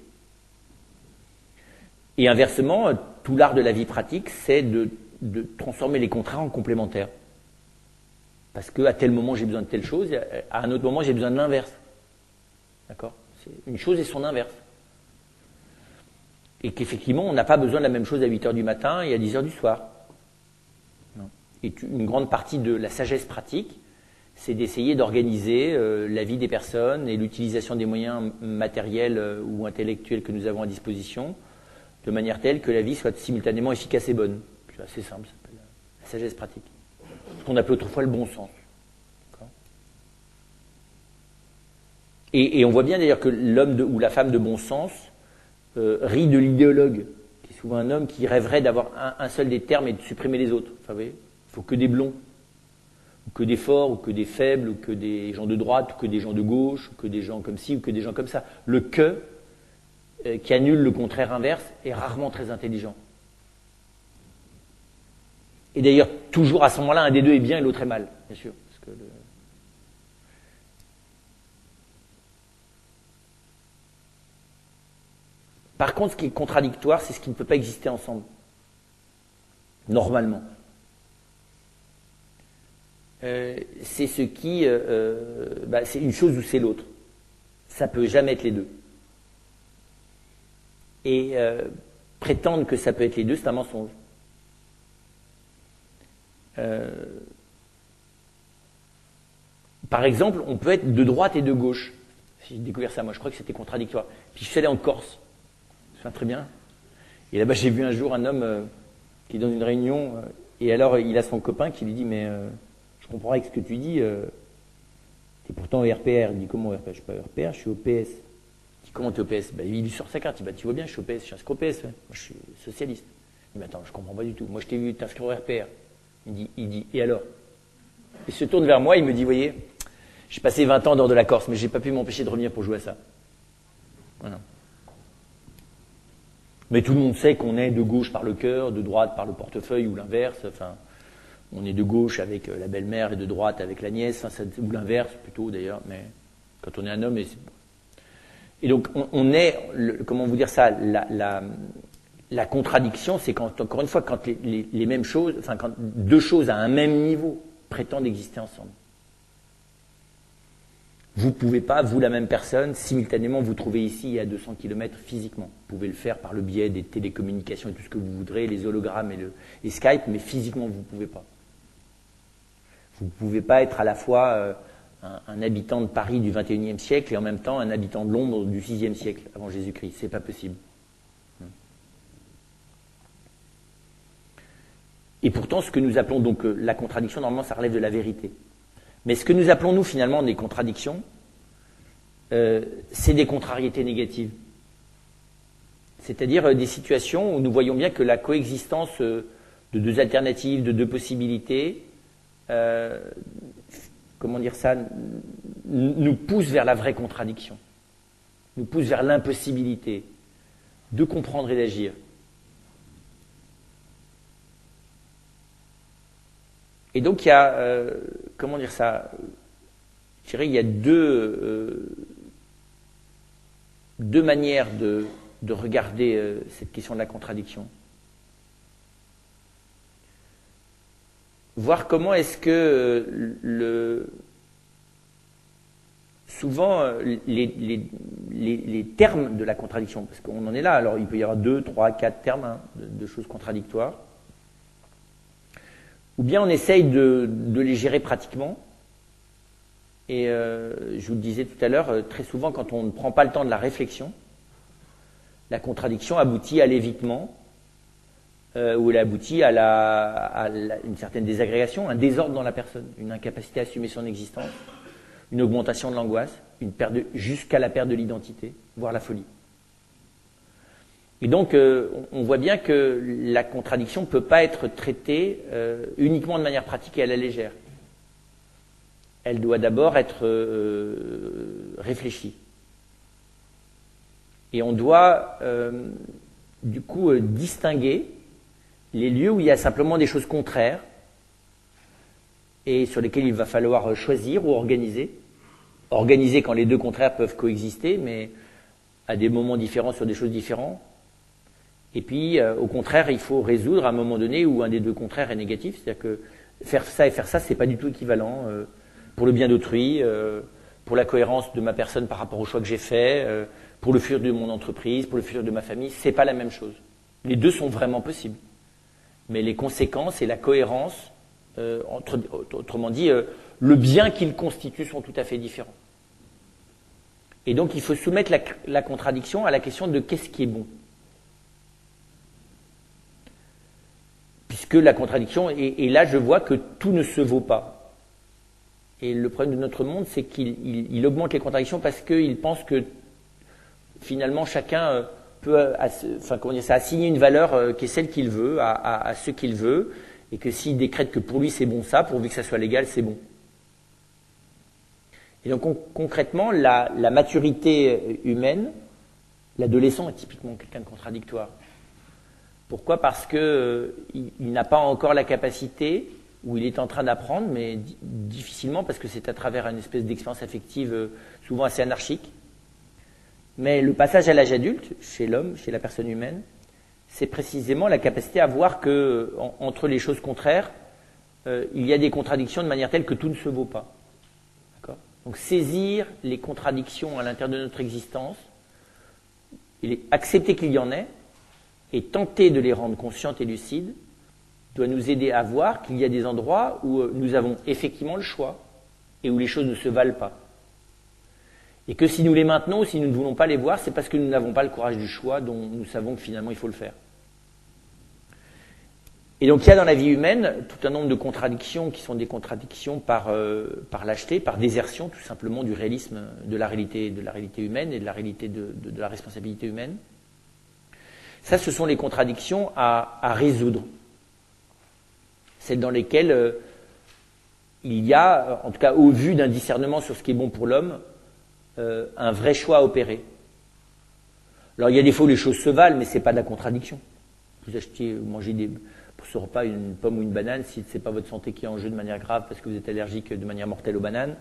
Et inversement, tout l'art de la vie pratique, c'est de transformer les contraires en complémentaires. Parce qu'à tel moment, j'ai besoin de telle chose, à un autre moment, j'ai besoin de l'inverse. D'accord ? C'est une chose et son inverse. Et qu'effectivement, on n'a pas besoin de la même chose à 8 heures du matin et à 10 heures du soir. Non. Et une grande partie de la sagesse pratique, c'est d'essayer d'organiser la vie des personnes et l'utilisation des moyens matériels ou intellectuels que nous avons à disposition de manière telle que la vie soit simultanément efficace et bonne. C'est assez simple, ça s'appelle la sagesse pratique. Ce qu'on appelait autrefois le bon sens. Et on voit bien d'ailleurs que l'homme ou la femme de bon sens rit de l'idéologue, qui est souvent un homme qui rêverait d'avoir un seul des termes et de supprimer les autres. Enfin, vous voyez, il faut que des blonds, ou que des forts, ou que des faibles, ou que des gens de droite, ou que des gens de gauche, ou que des gens comme ci, ou que des gens comme ça. Le que, qui annule le contraire inverse, est rarement très intelligent. Et d'ailleurs, toujours à ce moment-là, un des deux est bien et l'autre est mal, bien sûr. Parce que Par contre, ce qui est contradictoire, c'est ce qui ne peut pas exister ensemble. Normalement. C'est ce qui... c'est une chose ou c'est l'autre. Ça peut jamais être les deux. Et prétendre que ça peut être les deux, c'est un mensonge. Par exemple, on peut être de droite et de gauche. J'ai découvert ça, moi je crois que c'était contradictoire. Puis je suis allé en Corse, je me souviens très bien. Et là-bas j'ai vu un jour un homme qui est dans une réunion, et alors il a son copain qui lui dit, mais je comprends avec ce que tu dis, t'es pourtant au RPR. Il dit, comment au RPR? Je suis pas au RPR, je suis au PS. Il dit, comment t'es au PS? Il lui sort sa carte, il dit, tu vois bien, je suis au PS, je suis inscrit au PS, moi je suis socialiste. Il dit, mais attends, je comprends pas du tout, moi je t'ai vu t'inscrire au RPR. Il dit, et alors? Il se tourne vers moi, il me dit, voyez, j'ai passé 20 ans dehors de la Corse, mais j'ai pas pu m'empêcher de revenir pour jouer à ça. Voilà. Mais tout le monde sait qu'on est de gauche par le cœur, de droite par le portefeuille ou l'inverse. Enfin, on est de gauche avec la belle-mère et de droite avec la nièce, ou l'inverse plutôt d'ailleurs. Mais quand on est un homme, et donc on est, comment vous dire ça, la contradiction, c'est quand, encore une fois, quand les mêmes choses, enfin quand deux choses à un même niveau prétendent exister ensemble. Vous ne pouvez pas, vous la même personne, simultanément vous trouver ici à 200 km physiquement. Vous pouvez le faire par le biais des télécommunications et tout ce que vous voudrez, les hologrammes et Skype, mais physiquement vous ne pouvez pas. Vous ne pouvez pas être à la fois un habitant de Paris du XXIe siècle et en même temps un habitant de Londres du VIe siècle avant Jésus-Christ. C'est pas possible. Et pourtant, ce que nous appelons donc la contradiction, normalement, ça relève de la vérité. Mais ce que nous appelons, nous, finalement, des contradictions, c'est des contrariétés négatives. C'est-à-dire des situations où nous voyons bien que la coexistence de deux alternatives, de deux possibilités, comment dire ça, nous pousse vers la vraie contradiction, nous pousse vers l'impossibilité de comprendre et d'agir. Et donc il y a, comment dire ça, je dirais il y a deux manières de regarder cette question de la contradiction. Voir comment est-ce que souvent les termes de la contradiction, parce qu'on en est là, alors il peut y avoir 2, 3, 4 termes de choses contradictoires, ou bien on essaye de les gérer pratiquement. Et je vous le disais tout à l'heure, très souvent quand on ne prend pas le temps de la réflexion, la contradiction aboutit à l'évitement, ou elle aboutit à une certaine désagrégation, un désordre dans la personne, une incapacité à assumer son existence, une augmentation de l'angoisse, jusqu'à la perte de l'identité, voire la folie. Et donc, on voit bien que la contradiction ne peut pas être traitée uniquement de manière pratique et à la légère. Elle doit d'abord être réfléchie. Et on doit, du coup, distinguer les lieux où il y a simplement des choses contraires et sur lesquelles il va falloir choisir ou organiser. Organiser quand les deux contraires peuvent coexister, mais à des moments différents sur des choses différentes. Et puis, au contraire, il faut résoudre à un moment donné où un des deux contraires est négatif. C'est-à-dire que faire ça et faire ça, c'est pas du tout équivalent pour le bien d'autrui, pour la cohérence de ma personne par rapport au choix que j'ai fait, pour le futur de mon entreprise, pour le futur de ma famille. C'est pas la même chose. Les deux sont vraiment possibles. Mais les conséquences et la cohérence, autrement dit, le bien qu'ils constituent sont tout à fait différents. Et donc, il faut soumettre la contradiction à la question de qu'est-ce qui est bon. Puisque la contradiction, et là je vois que tout ne se vaut pas. Et le problème de notre monde, c'est qu'il augmente les contradictions parce qu'il pense que finalement chacun peut, enfin comment dire ça, assigner une valeur qui est celle qu'il veut à ce qu'il veut, et que s'il décrète que pour lui c'est bon ça, pourvu que ça soit légal, c'est bon. Et donc concrètement, la maturité humaine, l'adolescent est typiquement quelqu'un de contradictoire. Pourquoi ? Parce que il n'a pas encore la capacité, ou il est en train d'apprendre, mais difficilement, parce que c'est à travers une espèce d'expérience affective souvent assez anarchique. Mais le passage à l'âge adulte, chez l'homme, chez la personne humaine, c'est précisément la capacité à voir que entre les choses contraires, il y a des contradictions de manière telle que tout ne se vaut pas. D'accord ? Donc saisir les contradictions à l'intérieur de notre existence, accepter qu'il y en ait, et tenter de les rendre conscientes et lucides, doit nous aider à voir qu'il y a des endroits où nous avons effectivement le choix et où les choses ne se valent pas. Et que si nous les maintenons, si nous ne voulons pas les voir, c'est parce que nous n'avons pas le courage du choix dont nous savons que finalement il faut le faire. Et donc il y a dans la vie humaine tout un nombre de contradictions qui sont des contradictions par lâcheté, par désertion tout simplement du réalisme de la réalité humaine et de la réalité de la responsabilité humaine. Ça, ce sont les contradictions à résoudre. Celles dans lesquelles il y a, en tout cas au vu d'un discernement sur ce qui est bon pour l'homme, un vrai choix à opérer. Alors il y a des fois où les choses se valent, mais ce n'est pas de la contradiction. Vous mangez pour ce repas une pomme ou une banane, si ce n'est pas votre santé qui est en jeu de manière grave parce que vous êtes allergique de manière mortelle aux bananes.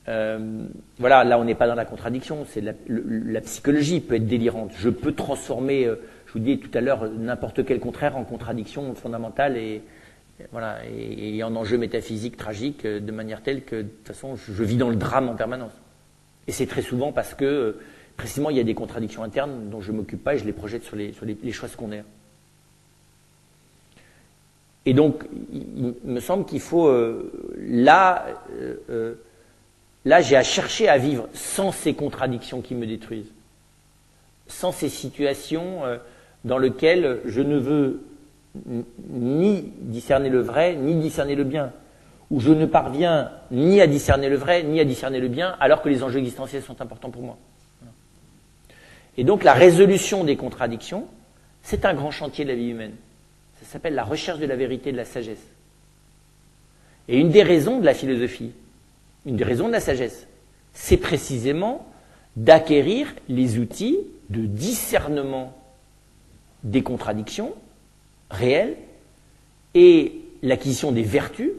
Voilà, là on n'est pas dans la contradiction, c'est la psychologie peut être délirante. Je peux transformer, je vous disais tout à l'heure, n'importe quel contraire en contradiction fondamentale et en enjeu métaphysique tragique de manière telle que de toute façon je vis dans le drame en permanence. Et c'est très souvent parce que précisément il y a des contradictions internes dont je ne m'occupe pas et je les projette sur les choix secondaires. Et donc il me semble qu'il faut là j'ai à chercher à vivre sans ces contradictions qui me détruisent, sans ces situations dans lesquelles je ne veux ni discerner le vrai, ni discerner le bien, où je ne parviens ni à discerner le vrai, ni à discerner le bien, alors que les enjeux existentiels sont importants pour moi. Et donc la résolution des contradictions, c'est un grand chantier de la vie humaine. Ça s'appelle la recherche de la vérité et de la sagesse. Et une des raisons de la philosophie, une des raisons de la sagesse, c'est précisément d'acquérir les outils de discernement des contradictions réelles, et l'acquisition des vertus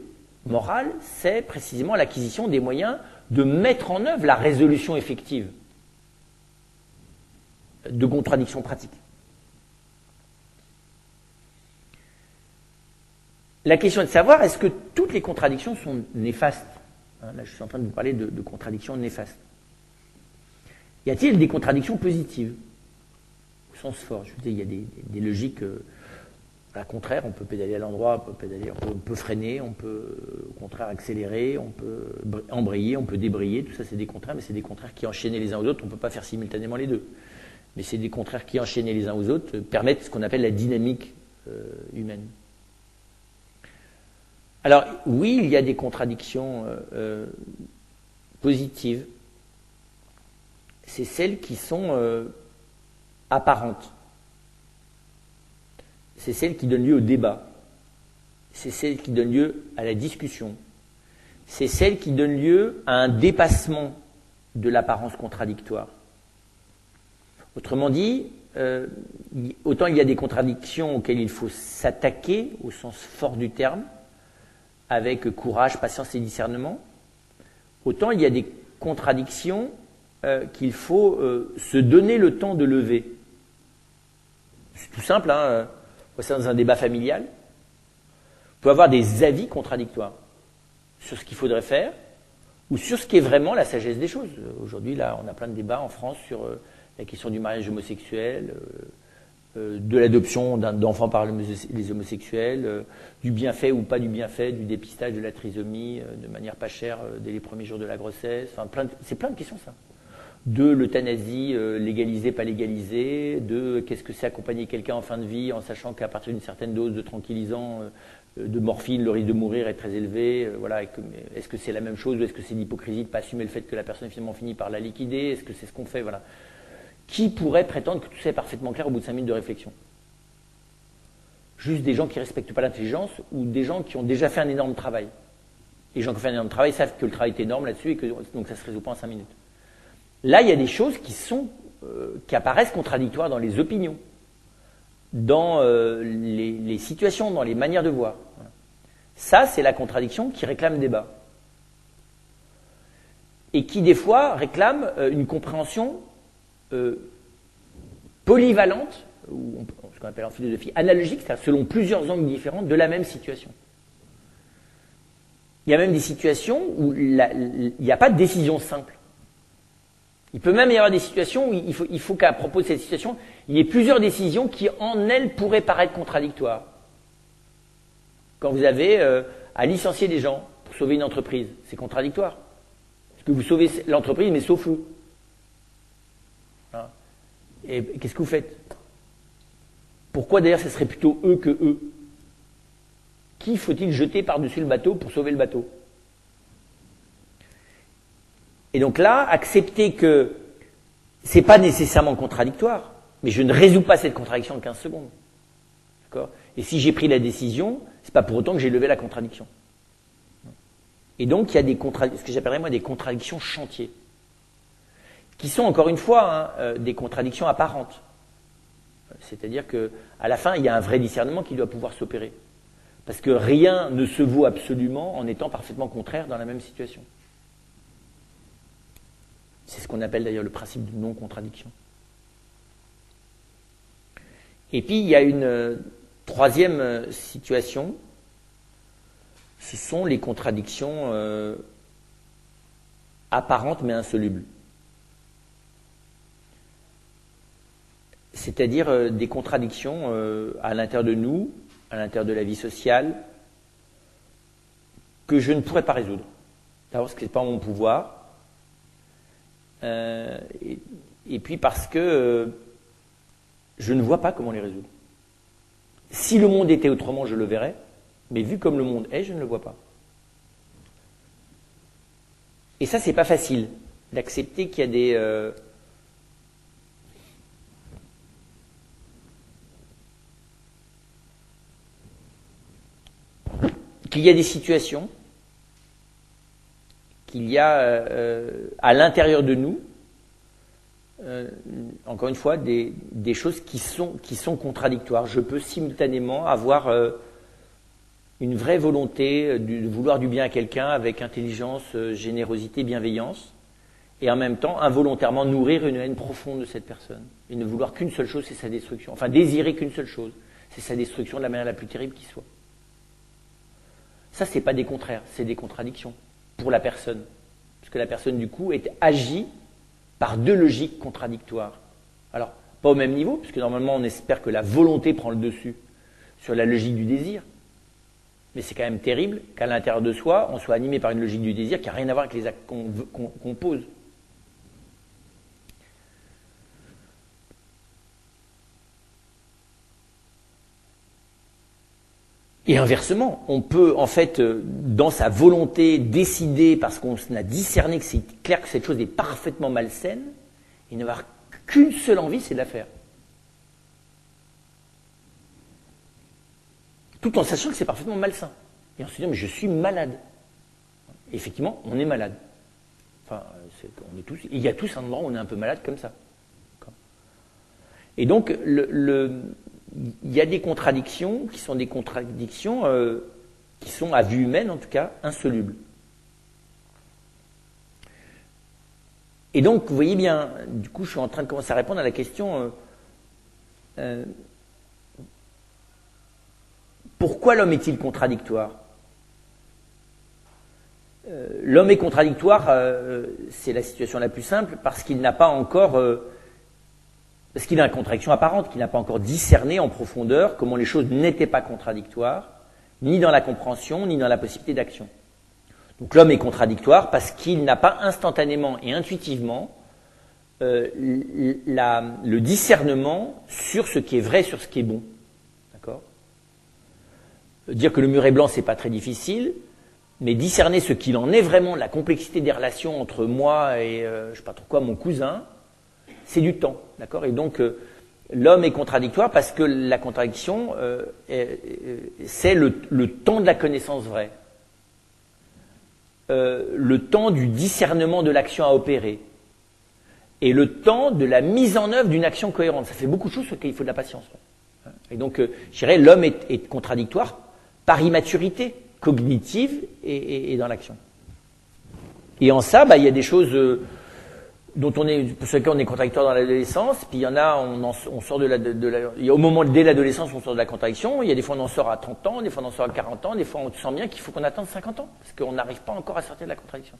morales, c'est précisément l'acquisition des moyens de mettre en œuvre la résolution effective de contradictions pratiques. La question est de savoir, est-ce que toutes les contradictions sont néfastes ? Là, je suis en train de vous parler de contradictions néfastes. Y a-t-il des contradictions positives ? Au sens fort, je vous dis, il y a des logiques à contraire, on peut pédaler à l'endroit, on peut freiner, on peut au contraire accélérer, on peut embrayer, on peut débrayer, tout ça c'est des contraires, mais c'est des contraires qui enchaînés les uns aux autres, on ne peut pas faire simultanément les deux. Mais c'est des contraires qui enchaînés les uns aux autres permettent ce qu'on appelle la dynamique humaine. Alors oui, il y a des contradictions positives, c'est celles qui sont apparentes. C'est celle qui donne lieu au débat. C'est celle qui donne lieu à la discussion. C'est celle qui donne lieu à un dépassement de l'apparence contradictoire. Autrement dit, autant il y a des contradictions auxquelles il faut s'attaquer, au sens fort du terme, avec courage, patience et discernement, autant il y a des contradictions qu'il faut se donner le temps de lever. C'est tout simple, hein. C'est dans un débat familial. On peut avoir des avis contradictoires sur ce qu'il faudrait faire ou sur ce qui est vraiment la sagesse des choses. Aujourd'hui, là, on a plein de débats en France sur la question du mariage homosexuel, de l'adoption d'enfants par les homosexuels, du bienfait ou pas du bienfait, du dépistage de la trisomie de manière pas chère dès les premiers jours de la grossesse. Enfin, c'est plein de questions, ça. De l'euthanasie légalisée, pas légalisée, de qu'est-ce que c'est accompagner quelqu'un en fin de vie en sachant qu'à partir d'une certaine dose de tranquillisant, de morphine, le risque de mourir est très élevé. Voilà, est-ce que c'est la même chose ou est-ce que c'est l'hypocrisie de ne pas assumer le fait que la personne finalement finit par la liquider ? Est-ce que c'est ce qu'on fait ? Voilà. Qui pourrait prétendre que tout ça est parfaitement clair au bout de 5 minutes de réflexion? Juste des gens qui ne respectent pas l'intelligence ou des gens qui ont déjà fait un énorme travail. Les gens qui ont fait un énorme travail savent que le travail est énorme là-dessus et que donc ça ne se résout pas en 5 minutes. Là, il y a des choses qui apparaissent contradictoires dans les opinions, dans les situations, dans les manières de voir. Ça, c'est la contradiction qui réclame débat. Et qui, des fois, réclame une compréhension polyvalente, ou ce qu'on appelle en philosophie analogique, c'est-à-dire selon plusieurs angles différents de la même situation. Il y a même des situations où il n'y a pas de décision simple. Il peut même y avoir des situations où il faut qu'à propos de cette situation, il y ait plusieurs décisions qui, en elles, pourraient paraître contradictoires. Quand vous avez à licencier des gens pour sauver une entreprise, c'est contradictoire. Parce que vous sauvez l'entreprise, mais sauf vous. Et qu'est-ce que vous faites? Pourquoi d'ailleurs ce serait plutôt eux que eux? Qui faut-il jeter par-dessus le bateau pour sauver le bateau? Et donc là, accepter que c'est pas nécessairement contradictoire, mais je ne résous pas cette contradiction en 15 secondes. D'accord? Et si j'ai pris la décision, c'est pas pour autant que j'ai levé la contradiction. Et donc il y a ce que j'appellerais moi des contradictions chantiers, qui sont encore une fois des contradictions apparentes. C'est-à-dire que à la fin, il y a un vrai discernement qui doit pouvoir s'opérer. Parce que rien ne se vaut absolument en étant parfaitement contraire dans la même situation. C'est ce qu'on appelle d'ailleurs le principe de non-contradiction. Et puis, il y a une troisième situation, ce sont les contradictions apparentes mais insolubles. C'est-à-dire des contradictions à l'intérieur de nous, à l'intérieur de la vie sociale, que je ne pourrais pas résoudre. D'abord parce que ce n'est pas mon pouvoir, et puis parce que je ne vois pas comment les résoudre. Si le monde était autrement, je le verrais, mais vu comme le monde est, je ne le vois pas. Et ça, c'est pas facile d'accepter qu'il y a des situations, qu'il y a à l'intérieur de nous, encore une fois, des choses qui sont contradictoires. Je peux simultanément avoir une vraie volonté de vouloir du bien à quelqu'un avec intelligence, générosité, bienveillance, et en même temps involontairement nourrir une haine profonde de cette personne, et ne vouloir qu'une seule chose, c'est sa destruction. Enfin, désirer qu'une seule chose, c'est sa destruction de la manière la plus terrible qui soit. Ça, c'est pas des contraires, c'est des contradictions pour la personne. Parce que la personne, du coup, est agie par deux logiques contradictoires. Alors, pas au même niveau, puisque normalement, on espère que la volonté prend le dessus sur la logique du désir. Mais c'est quand même terrible qu'à l'intérieur de soi, on soit animé par une logique du désir qui n'a rien à voir avec les actes qu'on pose. Et inversement, on peut en fait, dans sa volonté, décider, parce qu'on a discerné que c'est clair que cette chose est parfaitement malsaine, et n'avoir qu'une seule envie, c'est de la faire. Tout en sachant que c'est parfaitement malsain. Et on se dit, mais je suis malade. Et effectivement, on est malade. Enfin, on est tous, il y a tous un endroit où on est un peu malade comme ça. Et donc, il y a des contradictions qui sont des contradictions qui sont, à vue humaine en tout cas, insolubles. Et donc, vous voyez bien, du coup, je suis en train de commencer à répondre à la question pourquoi l'homme est-il contradictoire? L'homme est contradictoire, c'est la situation la plus simple, parce qu'il n'a pas encore... parce qu'il a une contradiction apparente, qu'il n'a pas encore discerné en profondeur comment les choses n'étaient pas contradictoires, ni dans la compréhension, ni dans la possibilité d'action. Donc l'homme est contradictoire parce qu'il n'a pas instantanément et intuitivement le discernement sur ce qui est vrai, sur ce qui est bon. D'accord ? Dire que le mur est blanc, c'est pas très difficile, mais discerner ce qu'il en est vraiment, la complexité des relations entre moi et je sais pas trop quoi, mon cousin, c'est du temps, d'accord? Et donc l'homme est contradictoire parce que la contradiction, c'est le temps de la connaissance vraie, le temps du discernement de l'action à opérer, et le temps de la mise en œuvre d'une action cohérente. Ça fait beaucoup de choses sur lesquelles il faut de la patience. Et donc, je dirais, l'homme est contradictoire par immaturité cognitive et dans l'action. Et en ça, il y a des choses dont pour lesquelles on est contradictoire dans l'adolescence, puis il y en a, on sort au moment dès l'adolescence, on sort de la contradiction. Il y a des fois on en sort à 30 ans, des fois on en sort à 40 ans, des fois on sent bien qu'il faut qu'on attende 50 ans, parce qu'on n'arrive pas encore à sortir de la contradiction.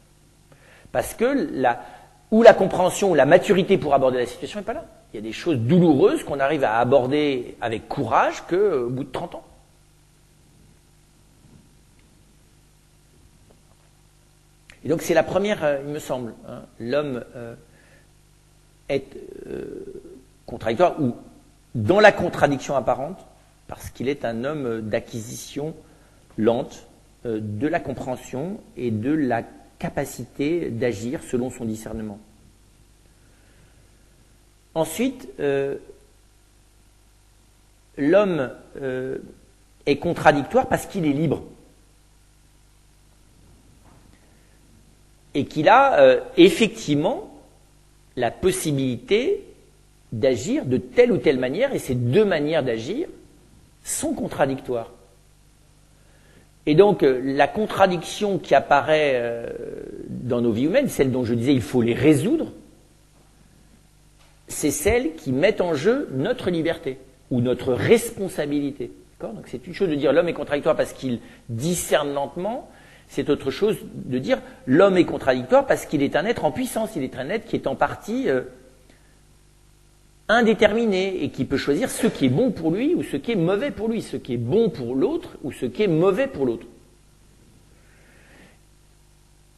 Parce que la compréhension ou la maturité pour aborder la situation n'est pas là. Il y a des choses douloureuses qu'on arrive à aborder avec courage qu'au bout de 30 ans. Et donc c'est la première, il me semble, l'homme est contradictoire ou dans la contradiction apparente parce qu'il est un homme d'acquisition lente de la compréhension et de la capacité d'agir selon son discernement. Ensuite, l'homme est contradictoire parce qu'il est libre. Et qu'il a effectivement la possibilité d'agir de telle ou telle manière, et ces deux manières d'agir sont contradictoires. Et donc, la contradiction qui apparaît dans nos vies humaines, celle dont je disais il faut les résoudre, c'est celle qui met en jeu notre liberté ou notre responsabilité. D'accord ? Donc, c'est une chose de dire l'homme est contradictoire parce qu'il discerne lentement. C'est autre chose de dire l'homme est contradictoire parce qu'il est un être en puissance, il est un être qui est en partie indéterminé et qui peut choisir ce qui est bon pour lui ou ce qui est mauvais pour lui, ce qui est bon pour l'autre ou ce qui est mauvais pour l'autre.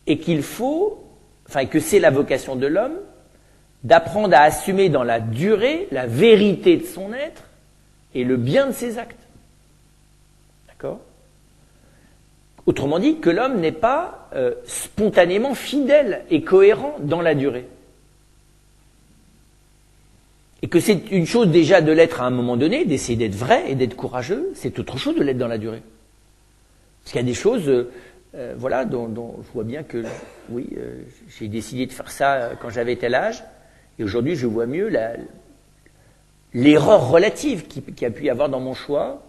Et que c'est la vocation de l'homme d'apprendre à assumer dans la durée la vérité de son être et le bien de ses actes. D'accord ? Autrement dit, que l'homme n'est pas spontanément fidèle et cohérent dans la durée. Et que c'est une chose déjà de l'être à un moment donné, d'essayer d'être vrai et d'être courageux, c'est autre chose de l'être dans la durée. Parce qu'il y a des choses, dont je vois bien que, j'ai décidé de faire ça quand j'avais tel âge, et aujourd'hui je vois mieux l'erreur relative qu'il y a pu y avoir dans mon choix,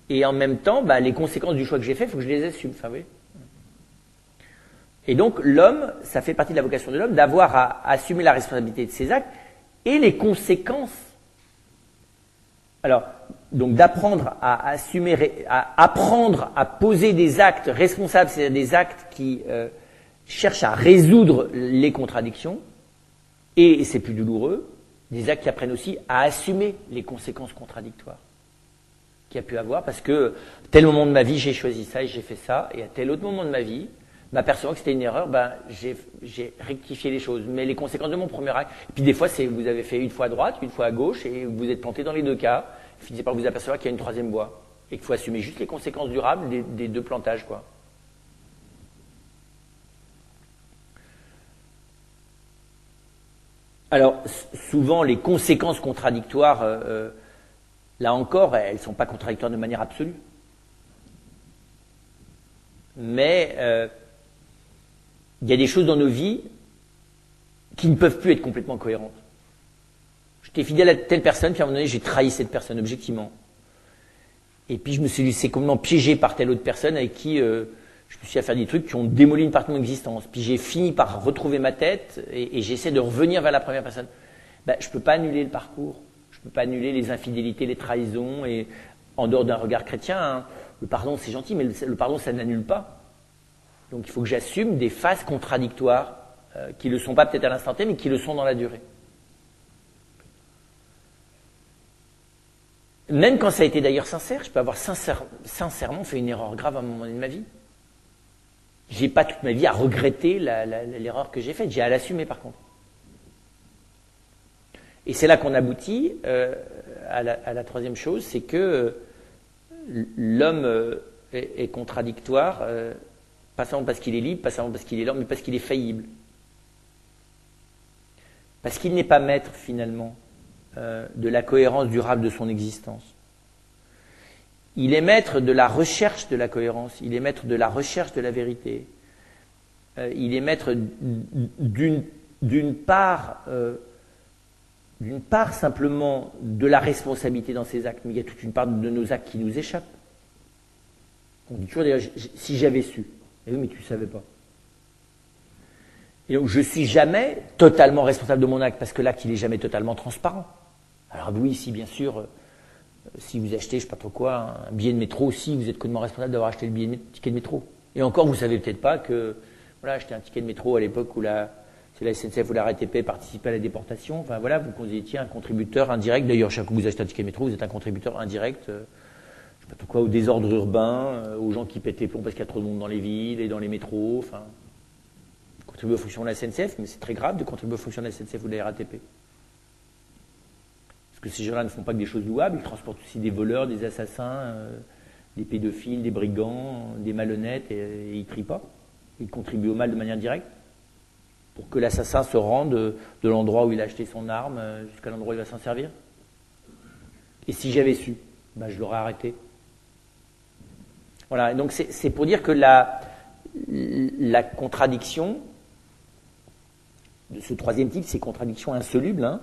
et en même temps, les conséquences du choix que j'ai fait, il faut que je les assume. Enfin, oui. Et donc, l'homme, ça fait partie de la vocation de l'homme, d'avoir à assumer la responsabilité de ses actes et les conséquences. Alors, donc d'apprendre à assumer, à apprendre à poser des actes responsables, c'est-à-dire des actes qui cherchent à résoudre les contradictions, et c'est plus douloureux, des actes qui apprennent aussi à assumer les conséquences contradictoires qu'il y a pu avoir, parce que à tel moment de ma vie, j'ai choisi ça et j'ai fait ça, et à tel autre moment de ma vie, m'apercevant que c'était une erreur, j'ai rectifié les choses. Mais les conséquences de mon premier acte, et puis des fois, vous avez fait une fois à droite, une fois à gauche, et vous êtes planté dans les deux cas, vous finissez par vous apercevoir qu'il y a une troisième voie, et qu'il faut assumer juste les conséquences durables des deux plantages, quoi. Alors, souvent, les conséquences contradictoires, là encore, elles ne sont pas contradictoires de manière absolue. Mais il y a des choses dans nos vies qui ne peuvent plus être complètement cohérentes. J'étais fidèle à telle personne, puis à un moment donné, j'ai trahi cette personne, objectivement. Et puis je me suis laissé complètement piégé par telle autre personne avec qui je me suis à faire des trucs qui ont démoli une partie de mon existence. Puis j'ai fini par retrouver ma tête et j'essaie de revenir vers la première personne. Je ne peux pas annuler le parcours. Je ne peux pas annuler les infidélités, les trahisons, et en dehors d'un regard chrétien, hein, le pardon c'est gentil, mais le pardon ça n'annule pas. Donc il faut que j'assume des phases contradictoires qui ne le sont pas peut-être à l'instant T, mais qui le sont dans la durée. Même quand ça a été d'ailleurs sincère, je peux avoir sincèrement fait une erreur grave à un moment donné de ma vie. J'ai pas toute ma vie à regretter l'erreur que j'ai faite, j'ai à l'assumer par contre. Et c'est là qu'on aboutit à la troisième chose, c'est que l'homme est contradictoire, pas seulement parce qu'il est libre, pas seulement parce qu'il est lent, mais parce qu'il est faillible. Parce qu'il n'est pas maître, finalement, de la cohérence durable de son existence. Il est maître de la recherche de la cohérence, il est maître de la recherche de la vérité. Il est maître d'une part simplement de la responsabilité dans ses actes, mais il y a toute une part de nos actes qui nous échappent. On dit toujours d'ailleurs, si j'avais su. Eh oui, mais tu ne savais pas. Et donc je ne suis jamais totalement responsable de mon acte, parce que l'acte, il n'est jamais totalement transparent. Alors oui, si bien sûr, si vous achetez, je ne sais pas trop quoi, un billet de métro, si vous êtes connement responsable d'avoir acheté le ticket de métro. Et encore, vous ne savez peut-être pas que, voilà, acheter un ticket de métro à l'époque où c'est la SNCF ou la RATP participaient à la déportation. Enfin voilà, vous étiez un contributeur indirect. D'ailleurs, chaque fois que vous achetez un ticket de métro, vous êtes un contributeur indirect, je ne sais pas trop quoi, au désordre urbain, aux gens qui pètent les plombs parce qu'il y a trop de monde dans les villes et dans les métros. Enfin, contribuer aux fonctions de la SNCF, mais c'est très grave de contribuer aux fonctions de la SNCF ou de la RATP. Parce que ces gens-là ne font pas que des choses louables, ils transportent aussi des voleurs, des assassins, des pédophiles, des brigands, des malhonnêtes, et ils ne trient pas. Ils contribuent au mal de manière directe, pour que l'assassin se rende de l'endroit où il a acheté son arme jusqu'à l'endroit où il va s'en servir. Et si j'avais su, je l'aurais arrêté. Voilà, et donc c'est pour dire que la contradiction de ce troisième type, ces contradictions insolubles,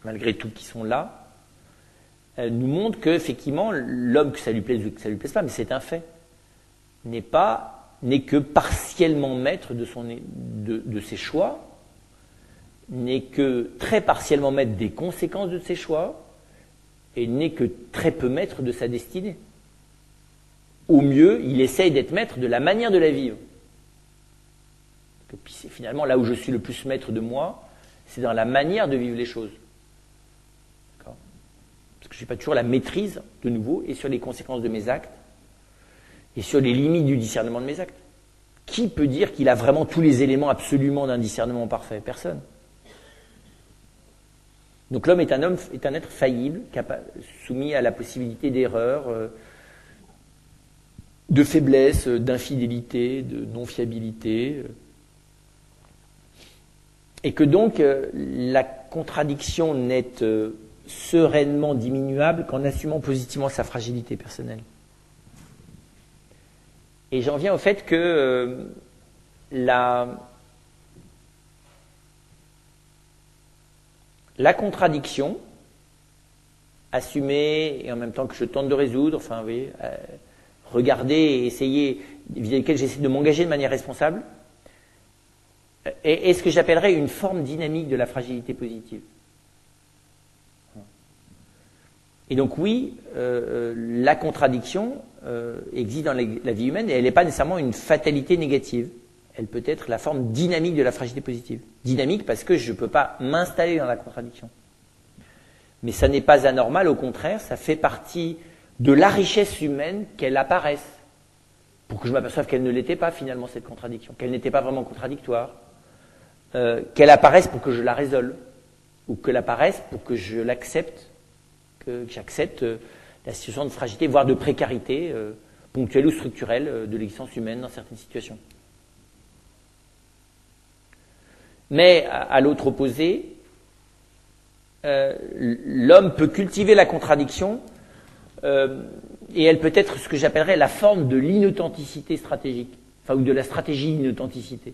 malgré tout qui sont là, nous montrent qu'effectivement, l'homme, que ça lui plaise ou que ça lui plaise pas, mais c'est un fait, n'est que partiellement maître de ses choix, n'est que très partiellement maître des conséquences de ses choix, et n'est que très peu maître de sa destinée. Au mieux, il essaye d'être maître de la manière de la vivre. Puis c'est finalement là où je suis le plus maître de moi, c'est dans la manière de vivre les choses. D'accord ? Parce que je n'ai pas toujours la maîtrise, de nouveau, et sur les conséquences de mes actes, et sur les limites du discernement de mes actes. Qui peut dire qu'il a vraiment tous les éléments absolument d'un discernement parfait ? Personne. Donc l'homme est un être faillible, soumis à la possibilité d'erreur, de faiblesse, d'infidélité, de non-fiabilité. Et que donc la contradiction n'est sereinement diminuable qu'en assumant positivement sa fragilité personnelle. Et j'en viens au fait que la contradiction, assumée et en même temps que je tente de résoudre, enfin vous voyez, regarder et essayer, vis-à-vis desquelles j'essaie de m'engager de manière responsable, est ce que j'appellerais une forme dynamique de la fragilité positive. Et donc oui, la contradiction existe dans la vie humaine et elle n'est pas nécessairement une fatalité négative. Elle peut être la forme dynamique de la fragilité positive. Dynamique parce que je ne peux pas m'installer dans la contradiction. Mais ça n'est pas anormal, au contraire, ça fait partie de la richesse humaine qu'elle apparaisse. Pour que je m'aperçoive qu'elle ne l'était pas finalement, cette contradiction, qu'elle n'était pas vraiment contradictoire, qu'elle apparaisse pour que je la résolve, ou qu'elle apparaisse pour que je l'accepte, que j'accepte la situation de fragilité, voire de précarité, ponctuelle ou structurelle, de l'existence humaine dans certaines situations. Mais à l'autre opposé, l'homme peut cultiver la contradiction et elle peut être ce que j'appellerais la forme de l'inauthenticité stratégique, enfin ou de la stratégie d'inauthenticité.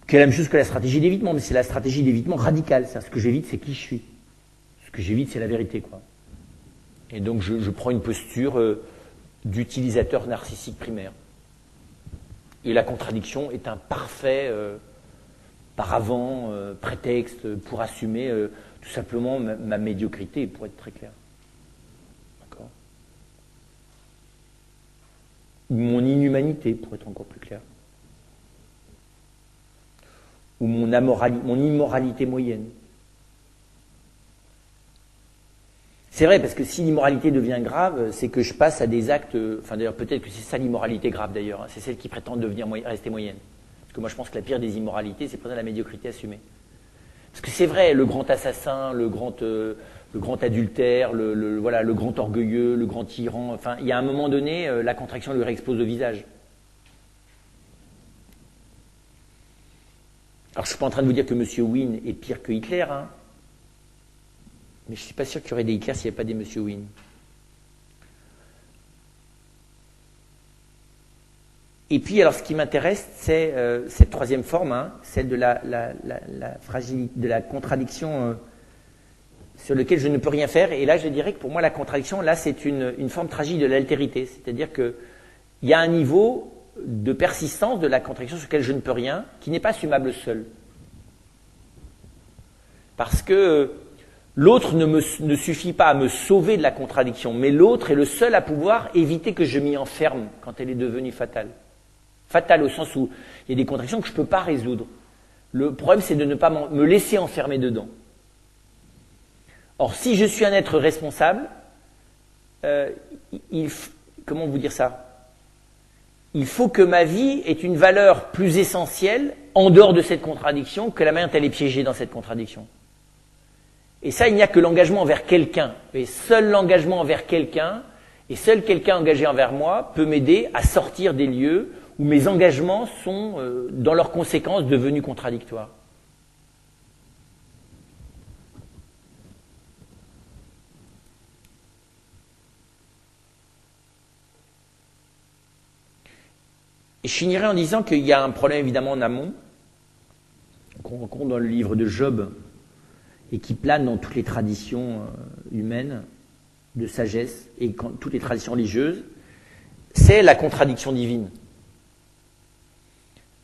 Qui est la même chose que la stratégie d'évitement, mais c'est la stratégie d'évitement radicale. C'est-à-dire, ce que j'évite, c'est qui je suis. Ce que j'évite, c'est la vérité, quoi. Et donc je prends une posture d'utilisateur narcissique primaire. Et la contradiction est un parfait paravent, prétexte pour assumer tout simplement ma médiocrité, pour être très clair. D'accord ? Mon inhumanité, pour être encore plus clair. Ou mon immoralité moyenne. C'est vrai, parce que si l'immoralité devient grave, c'est que je passe à des actes... Enfin, d'ailleurs, peut-être que c'est ça l'immoralité grave, d'ailleurs. C'est celle qui prétend rester moyenne. Parce que moi, je pense que la pire des immoralités, c'est prétendre la médiocrité assumée. Parce que c'est vrai, le grand assassin, le grand adultère, le grand orgueilleux, le grand tyran... Enfin, il y a un moment donné, la contradiction lui réexpose au visage. Alors, je ne suis pas en train de vous dire que M. Wynne est pire que Hitler, hein, mais je ne suis pas sûr qu'il y aurait des Hitler s'il n'y avait pas des M. Wynne. Et puis, alors, ce qui m'intéresse, c'est cette troisième forme, hein, celle de la fragilité, de la contradiction sur laquelle je ne peux rien faire. Et là, je dirais que pour moi, la contradiction, là, c'est une forme tragique de l'altérité. C'est-à-dire qu'il y a un niveau de persistance de la contradiction sur lequel je ne peux rien, qui n'est pas assumable seul. Parce que l'autre ne suffit pas à me sauver de la contradiction, mais l'autre est le seul à pouvoir éviter que je m'y enferme quand elle est devenue fatale. Fatale au sens où il y a des contradictions que je ne peux pas résoudre. Le problème, c'est de ne pas me laisser enfermer dedans. Or, si je suis un être responsable, comment vous dire ça ? Il faut que ma vie ait une valeur plus essentielle en dehors de cette contradiction que la manière dont elle est piégée dans cette contradiction. Et ça, il n'y a que l'engagement envers quelqu'un. Et seul l'engagement envers quelqu'un, et seul quelqu'un engagé envers moi, peut m'aider à sortir des lieux où mes engagements sont, dans leurs conséquences, devenus contradictoires. Et je finirai en disant qu'il y a un problème évidemment en amont, qu'on rencontre dans le livre de Job, et qui plane dans toutes les traditions humaines de sagesse, et toutes les traditions religieuses, c'est la contradiction divine.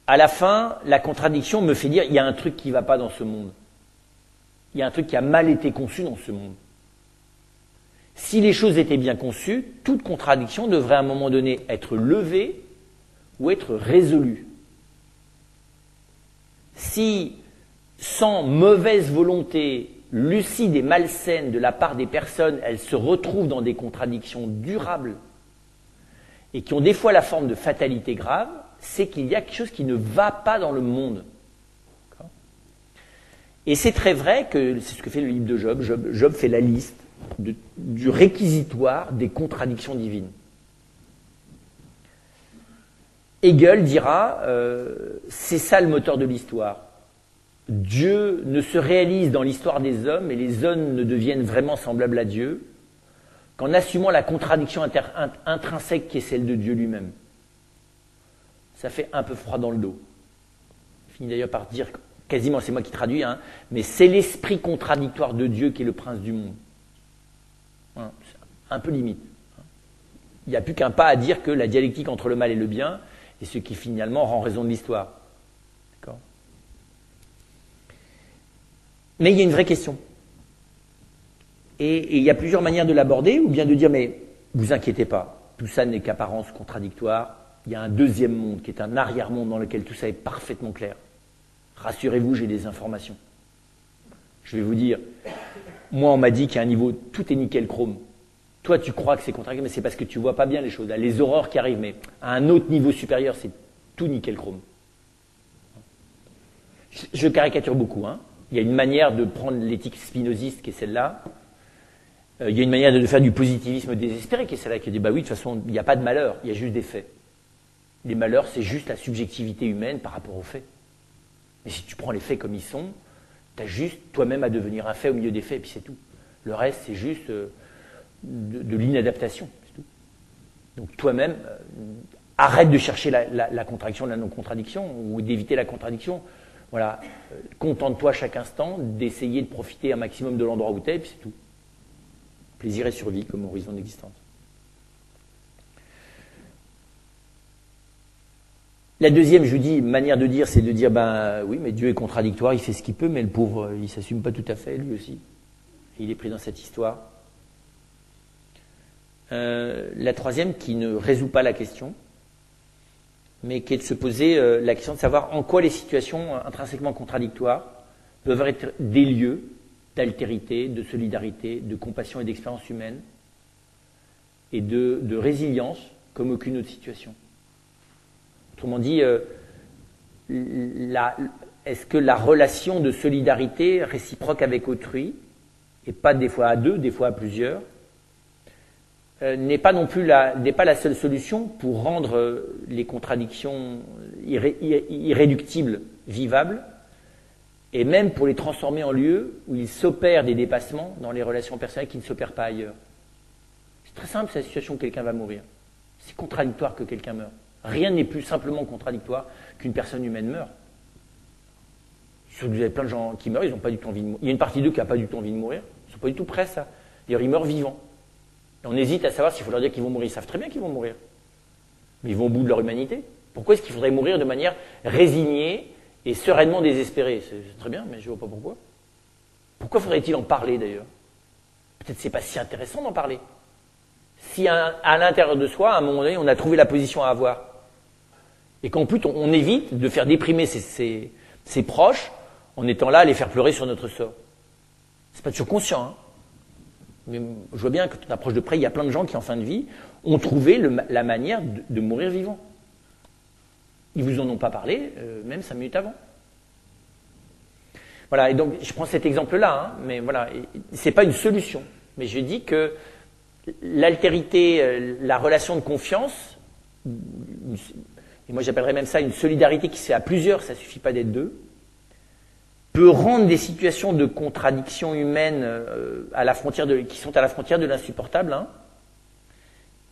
À la fin, la contradiction me fait dire il y a un truc qui ne va pas dans ce monde. Il y a un truc qui a mal été conçu dans ce monde. Si les choses étaient bien conçues, toute contradiction devrait à un moment donné être levée ou être résolue. Si, sans mauvaise volonté lucide et malsaine de la part des personnes, elles se retrouvent dans des contradictions durables et qui ont des fois la forme de fatalité grave, c'est qu'il y a quelque chose qui ne va pas dans le monde. Et c'est très vrai que, c'est ce que fait le livre de Job, Job fait la liste du réquisitoire des contradictions divines. Hegel dira, c'est ça le moteur de l'histoire. Dieu ne se réalise dans l'histoire des hommes et les hommes ne deviennent vraiment semblables à Dieu qu'en assumant la contradiction intrinsèque qui est celle de Dieu lui-même. Ça fait un peu froid dans le dos. Je finis d'ailleurs par dire, quasiment c'est moi qui traduis, hein, mais c'est l'esprit contradictoire de Dieu qui est le prince du monde. Hein, un peu limite. Il n'y a plus qu'un pas à dire que la dialectique entre le mal et le bien est ce qui finalement rend raison de l'histoire. D'accord ? Mais il y a une vraie question. Et il y a plusieurs manières de l'aborder, ou bien de dire, mais vous inquiétez pas, tout ça n'est qu'apparence contradictoire. Il y a un deuxième monde qui est un arrière-monde dans lequel tout ça est parfaitement clair. Rassurez-vous, j'ai des informations. Je vais vous dire, moi on m'a dit qu'à un niveau, tout est nickel chrome. Toi tu crois que c'est contradictoire, mais c'est parce que tu vois pas bien les choses. Là, les horreurs qui arrivent, mais à un autre niveau supérieur, c'est tout nickel chrome. Je caricature beaucoup, hein. Il y a une manière de prendre l'éthique spinoziste qui est celle-là. Il y a une manière de faire du positivisme désespéré qui est celle-là, qui dit, bah oui, de toute façon, il n'y a pas de malheur, il y a juste des faits. Les malheurs, c'est juste la subjectivité humaine par rapport aux faits. Mais si tu prends les faits comme ils sont, tu as juste toi-même à devenir un fait au milieu des faits, et puis c'est tout. Le reste, c'est juste de l'inadaptation, c'est tout. Donc toi-même, arrête de chercher la contradiction, la non-contradiction, ou d'éviter la contradiction. Voilà, contente-toi chaque instant d'essayer de profiter un maximum de l'endroit où tu es, et puis c'est tout. Plaisir et survie comme horizon d'existence. La deuxième, je vous dis, manière de dire, c'est de dire, ben oui, mais Dieu est contradictoire, il fait ce qu'il peut, mais le pauvre, il ne s'assume pas tout à fait, lui aussi. Il est pris dans cette histoire. La troisième, qui ne résout pas la question, mais qui est de se poser la question de savoir en quoi les situations intrinsèquement contradictoires peuvent être des lieux d'altérité, de solidarité, de compassion et d'expérience humaine, et de résilience comme aucune autre situation. Autrement dit, est-ce que la relation de solidarité réciproque avec autrui, et pas des fois à deux, des fois à plusieurs, n'est pas la seule solution pour rendre les contradictions irréductibles vivables, et même pour les transformer en lieux où il s'opère des dépassements dans les relations personnelles qui ne s'opèrent pas ailleurs. C'est très simple, c'est la situation où quelqu'un va mourir. C'est contradictoire que quelqu'un meure. Rien n'est plus simplement contradictoire qu'une personne humaine meure. Vous avez plein de gens qui meurent, ils n'ont pas du tout envie de mourir. Il y a une partie d'eux qui n'a pas du tout envie de mourir. Ils ne sont pas du tout prêts à ça. D'ailleurs, ils meurent vivants. Et on hésite à savoir s'il faut leur dire qu'ils vont mourir. Ils savent très bien qu'ils vont mourir. Mais ils vont au bout de leur humanité. Pourquoi est-ce qu'il faudrait mourir de manière résignée et sereinement désespérée? C'est très bien, mais je ne vois pas pourquoi. Pourquoi faudrait-il en parler d'ailleurs? Peut-être que ce n'est pas si intéressant d'en parler. Si à l'intérieur de soi, à un moment donné, on a trouvé la position à avoir, et qu'en plus on évite de faire déprimer ses proches en étant là à les faire pleurer sur notre sort. C'est pas toujours conscient, hein. Mais je vois bien que quand on approche de près, il y a plein de gens qui, en fin de vie, ont trouvé la manière de mourir vivant. Ils vous en ont pas parlé, même 5 minutes avant. Voilà, et donc je prends cet exemple-là, hein, mais voilà, c'est pas une solution. Mais je dis que l'altérité, la relation de confiance, et moi j'appellerais même ça une solidarité qui se fait à plusieurs, ça suffit pas d'être deux, peut rendre des situations de contradiction humaine qui sont à la frontière de l'insupportable, hein,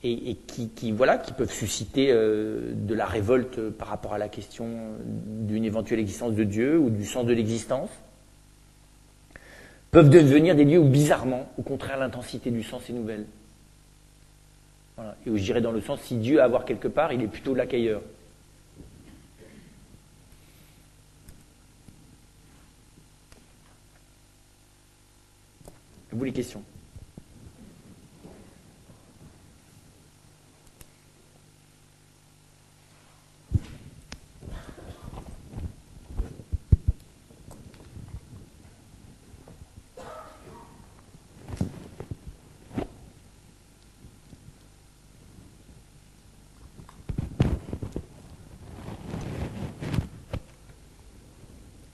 et qui peuvent susciter de la révolte par rapport à la question d'une éventuelle existence de Dieu ou du sens de l'existence, peuvent devenir des lieux où bizarrement, au contraire, l'intensité du sens est nouvelle. Voilà. Et où je dirais dans le sens, si Dieu a à voir quelque part, il est plutôt là qu'ailleurs. Vous les questions?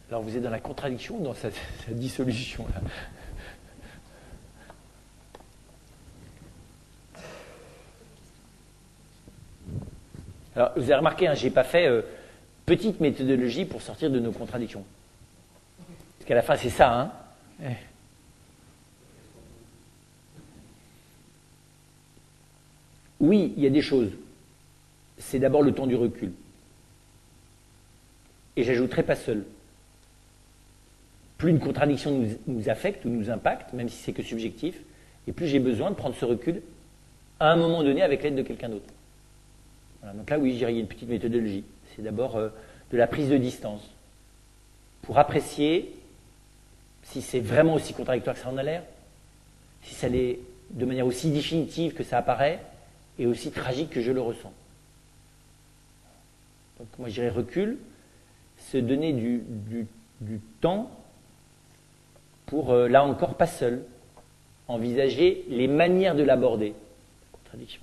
Alors vous êtes dans la contradiction ou dans sa dissolution là? Alors vous avez remarqué, hein, je n'ai pas fait petite méthodologie pour sortir de nos contradictions. Parce qu'à la fin c'est ça, hein. Oui, il y a des choses. C'est d'abord le temps du recul. Et j'ajouterai pas seul. Plus une contradiction nous affecte ou nous impacte, même si c'est que subjectif, et plus j'ai besoin de prendre ce recul à un moment donné avec l'aide de quelqu'un d'autre. Voilà, donc là, oui, je dirais, il y a une petite méthodologie. C'est d'abord de la prise de distance. Pour apprécier si c'est vraiment aussi contradictoire que ça en a l'air, si ça l'est de manière aussi définitive que ça apparaît, et aussi tragique que je le ressens. Donc moi, je dirais recul, se donner du temps pour, là encore, pas seul, envisager les manières de l'aborder, la contradiction.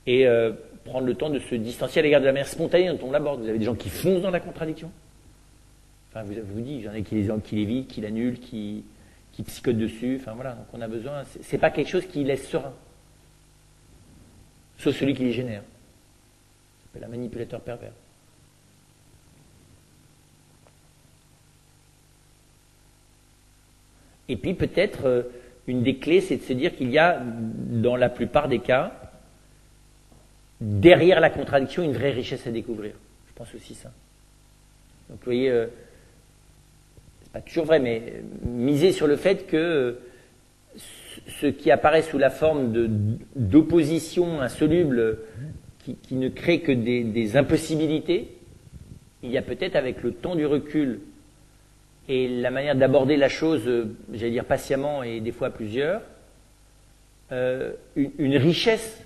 Et prendre le temps de se distancier à l'égard de la manière spontanée dont on l'aborde. Vous avez des gens qui foncent dans la contradiction. Enfin, vous dites, il y en a qui l'évitent, qui l'annulent, qui psychotent dessus. Enfin voilà, donc on a besoin. C'est pas quelque chose qui laisse serein. Sauf celui qui les génère. Ça s'appelle un manipulateur pervers. Et puis peut-être, une des clés, c'est de se dire qu'il y a, dans la plupart des cas, derrière la contradiction, une vraie richesse à découvrir. Je pense aussi ça. Donc vous voyez, c'est pas toujours vrai, mais miser sur le fait que ce qui apparaît sous la forme d'opposition insoluble, qui ne crée que des impossibilités, il y a peut-être avec le temps du recul et la manière d'aborder la chose, j'allais dire patiemment et des fois à plusieurs, une richesse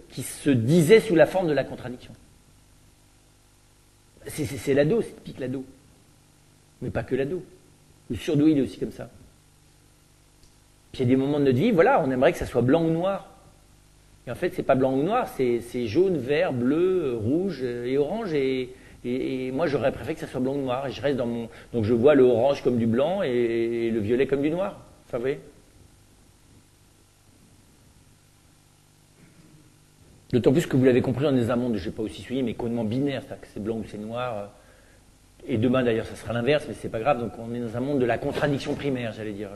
qui se disait sous la forme de la contradiction. C'est l'ado, c'est typique l'ado. Mais pas que l'ado. Le surdoué, il est aussi comme ça. Puis il y a des moments de notre vie, voilà, on aimerait que ça soit blanc ou noir. Et en fait, c'est pas blanc ou noir, c'est jaune, vert, bleu, rouge et orange. Et moi, j'aurais préféré que ça soit blanc ou noir. Et je reste dans mon. Donc je vois le orange comme du blanc et le violet comme du noir. Enfin, vous voyez. D'autant plus que vous l'avez compris, on est dans un monde, je ne vais pas aussi souligner, mais complètement binaire, c'est-à-dire que c'est blanc ou c'est noir. Et demain, d'ailleurs, ça sera l'inverse, mais c'est pas grave. Donc, on est dans un monde de la contradiction primaire, j'allais dire.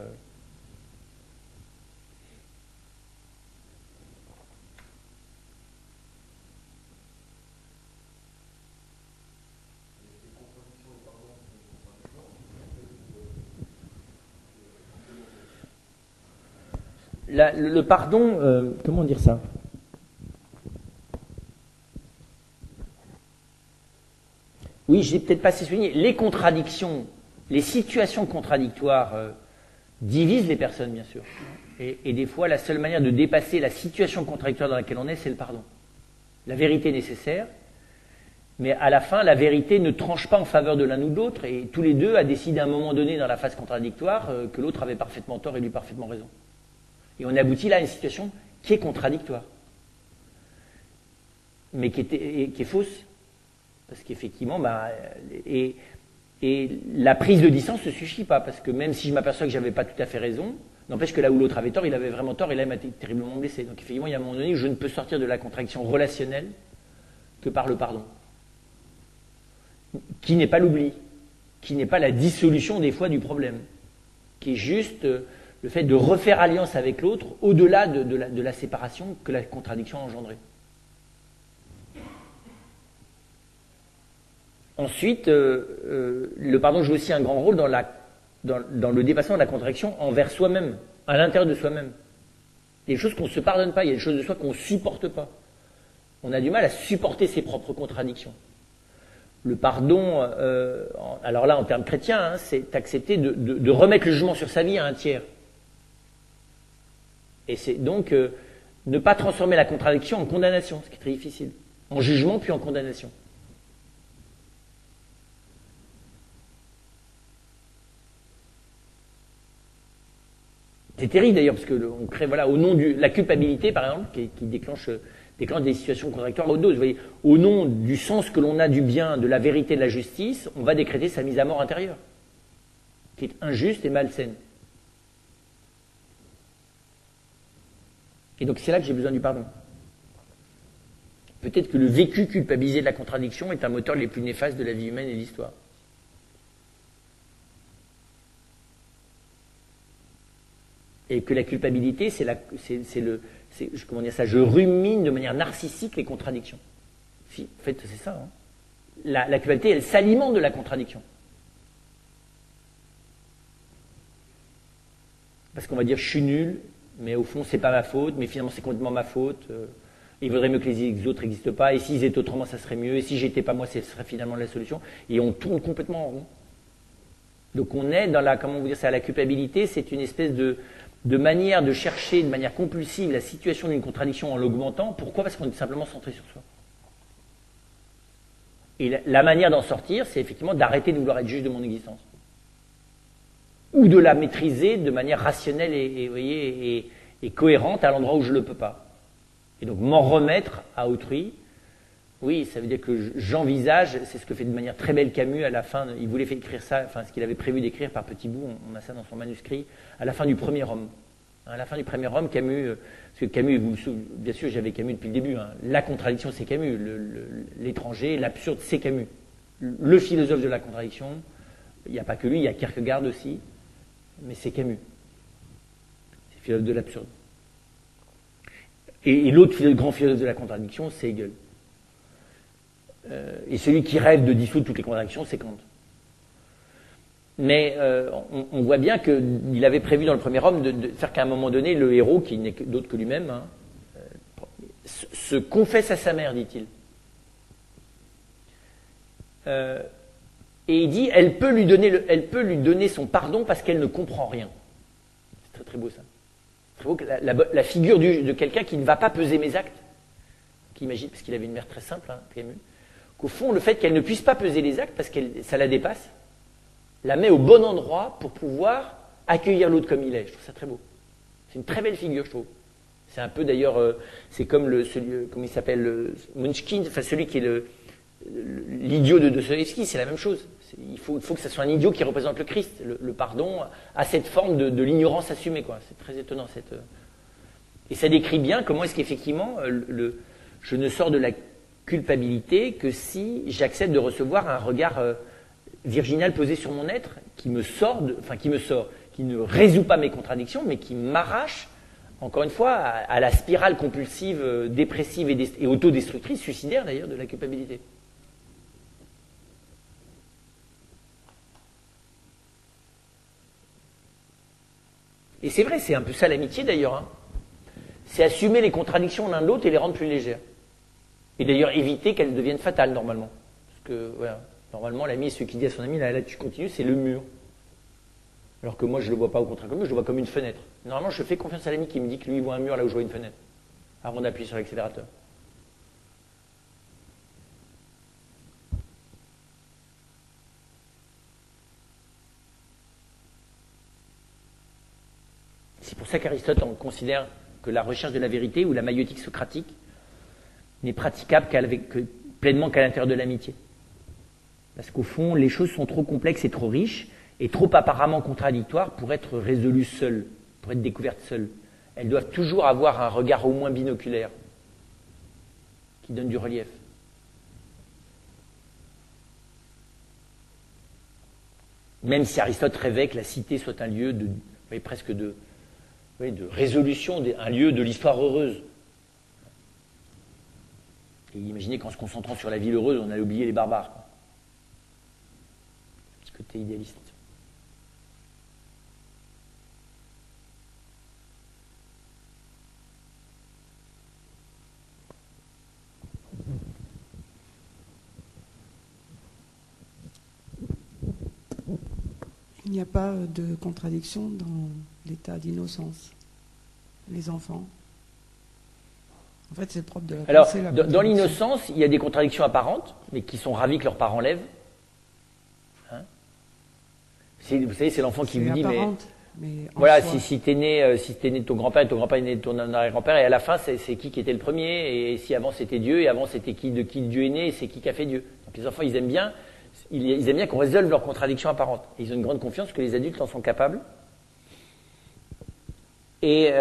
Le pardon, comment dire ça? Oui, je n'ai peut-être pas assez souligné. Les contradictions, les situations contradictoires divisent les personnes, bien sûr. Et des fois, la seule manière de dépasser la situation contradictoire dans laquelle on est, c'est le pardon. La vérité est nécessaire, mais à la fin, la vérité ne tranche pas en faveur de l'un ou de l'autre, et tous les deux a décidé à un moment donné dans la phase contradictoire que l'autre avait parfaitement tort et lui parfaitement raison. Et on aboutit là à une situation qui est contradictoire, mais qui est fausse. Parce qu'effectivement, et la prise de distance ne suffit pas, parce que même si je m'aperçois que je n'avais pas tout à fait raison, n'empêche que là où l'autre avait tort, il avait vraiment tort, et là il m'a terriblement blessé. Donc effectivement, il y a un moment donné où je ne peux sortir de la contradiction relationnelle que par le pardon. Qui n'est pas l'oubli, qui n'est pas la dissolution des fois du problème, qui est juste le fait de refaire alliance avec l'autre au-delà de la séparation que la contradiction a engendrée. Ensuite, le pardon joue aussi un grand rôle dans le dépassement de la contradiction envers soi-même, à l'intérieur de soi-même. Il y a des choses qu'on ne se pardonne pas, il y a des choses de soi qu'on ne supporte pas. On a du mal à supporter ses propres contradictions. Le pardon, alors là en termes chrétiens, c'est accepter de remettre le jugement sur sa vie à un tiers. Et c'est donc ne pas transformer la contradiction en condamnation, ce qui est très difficile. En jugement puis en condamnation. C'est terrible d'ailleurs, parce qu'on crée, au nom de la culpabilité, par exemple, qui déclenche des situations contradictoires aux doses. Vous voyez, au nom du sens que l'on a du bien, de la vérité, de la justice, on va décréter sa mise à mort intérieure, qui est injuste et malsaine. Et donc c'est là que j'ai besoin du pardon. Peut-être que le vécu culpabilisé de la contradiction est un moteur les plus néfastes de la vie humaine et de l'histoire. Et que la culpabilité, je rumine de manière narcissique les contradictions. En fait, c'est ça. La culpabilité, elle s'alimente de la contradiction. Parce qu'on va dire, je suis nul, mais au fond, c'est pas ma faute, mais finalement, c'est complètement ma faute. Il vaudrait mieux que les autres n'existent pas, et s'ils étaient autrement, ça serait mieux, et si j'étais pas moi, ce serait finalement la solution. Et on tourne complètement en rond. Donc on est dans la culpabilité, c'est une espèce de manière de chercher de manière compulsive la situation d'une contradiction en l'augmentant. Pourquoi? Parce qu'on est simplement centré sur soi. Et la manière d'en sortir, c'est effectivement d'arrêter de vouloir être juge de mon existence. Ou de la maîtriser de manière rationnelle et cohérente à l'endroit où je ne le peux pas. Et donc m'en remettre à autrui, oui, ça veut dire que j'envisage, c'est ce que fait de manière très belle Camus à la fin, il voulait faire écrire ça, ce qu'il avait prévu d'écrire par petits bouts, on a ça dans son manuscrit, à la fin du premier homme. À la fin du premier homme, Camus, parce que Camus, bien sûr j'avais Camus depuis le début, la contradiction c'est Camus, l'étranger, l'absurde c'est Camus. Le philosophe de la contradiction, il n'y a pas que lui, il y a Kierkegaard aussi, mais c'est Camus. C'est le philosophe de l'absurde. Et l'autre grand philosophe de la contradiction, c'est Hegel. Et celui qui rêve de dissoudre toutes les contradictions, c'est Kant. Mais on voit bien qu'il avait prévu dans le premier homme de faire qu'à un moment donné, le héros, qui n'est d'autre que lui-même, se confesse à sa mère, dit-il. Et il dit, elle peut lui donner son pardon parce qu'elle ne comprend rien. C'est très très beau ça. C'est très beau que la figure de quelqu'un qui ne va pas peser mes actes, qui imagine, parce qu'il avait une mère très simple, très émue, qu'au fond, le fait qu'elle ne puisse pas peser les actes parce que ça la dépasse, la met au bon endroit pour pouvoir accueillir l'autre comme il est. Je trouve ça très beau. C'est une très belle figure, je trouve. C'est un peu d'ailleurs, c'est comme comment il s'appelle, Munchkin, enfin celui qui est l'idiot de Dostoïevski, c'est la même chose. Il faut que ça soit un idiot qui représente le Christ. Le pardon a cette forme de l'ignorance assumée, quoi. C'est très étonnant. Et ça décrit bien comment est-ce qu'effectivement je ne sors de la culpabilité que si j'accepte de recevoir un regard virginal posé sur mon être qui ne résout pas mes contradictions, mais qui m'arrache, encore une fois, à la spirale compulsive, dépressive et autodestructrice, suicidaire d'ailleurs, de la culpabilité. Et c'est vrai, c'est un peu ça l'amitié d'ailleurs. Hein. C'est assumer les contradictions l'un de l'autre et les rendre plus légères. Et d'ailleurs éviter qu'elles deviennent fatales normalement. Parce que voilà, normalement l'ami est celui qui dit à son ami, là tu continues, c'est le mur. Alors que moi je ne le vois pas au contraire comme eux, je le vois comme une fenêtre. Normalement je fais confiance à l'ami qui me dit que lui il voit un mur là où je vois une fenêtre. Avant d'appuyer sur l'accélérateur. C'est pour ça qu'Aristote considère que la recherche de la vérité ou la maïeutique socratique n'est praticable pleinement qu'à l'intérieur de l'amitié. Parce qu'au fond, les choses sont trop complexes et trop riches, et trop apparemment contradictoires pour être résolues seules, pour être découvertes seules. Elles doivent toujours avoir un regard au moins binoculaire, qui donne du relief. Même si Aristote rêvait que la cité soit un lieu presque de résolution, un lieu de l'histoire heureuse. Et imaginez qu'en se concentrant sur la ville heureuse, on allait oublier les barbares. Quoi. Petit côté idéaliste. Il n'y a pas de contradiction dans l'état d'innocence. Les enfants. En fait, c'est propre de la pensée. Alors, dans l'innocence, il y a des contradictions apparentes, mais qui sont ravis que leurs parents lèvent. Hein, vous savez, c'est l'enfant qui vous dit, mais voilà, si t'es né de ton grand-père, et ton grand-père est né de ton arrière-grand-père, et à la fin, c'est qui était le premier, et si avant c'était Dieu, et avant c'était de qui Dieu est né, et c'est qui a fait Dieu. Donc les enfants, ils aiment bien qu'on résolve leurs contradictions apparentes. Et ils ont une grande confiance que les adultes en sont capables. Et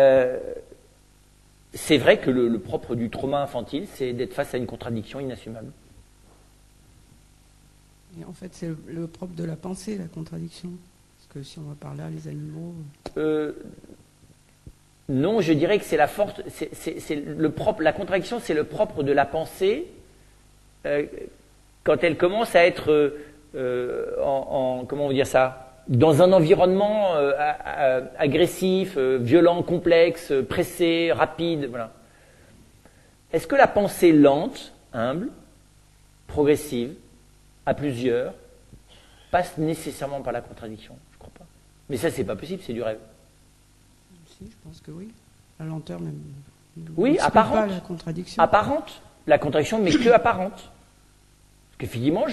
c'est vrai que le propre du trauma infantile, c'est d'être face à une contradiction inassumable. Et en fait, c'est le propre de la pensée, la contradiction. Parce que si on va par là, les animaux... Non, je dirais que c'est la force... la contradiction, c'est le propre de la pensée quand elle commence à être comment on va dire ça, dans un environnement agressif, violent, complexe, pressé, rapide, voilà. Est-ce que la pensée lente, humble, progressive, à plusieurs, passe nécessairement par la contradiction? Je crois pas. Mais ça, c'est pas possible, c'est du rêve. Si, je pense que oui. La lenteur même. Oui, apparente. Pas la contradiction. Apparente. La contradiction, mais que apparente. Parce qu'effectivement,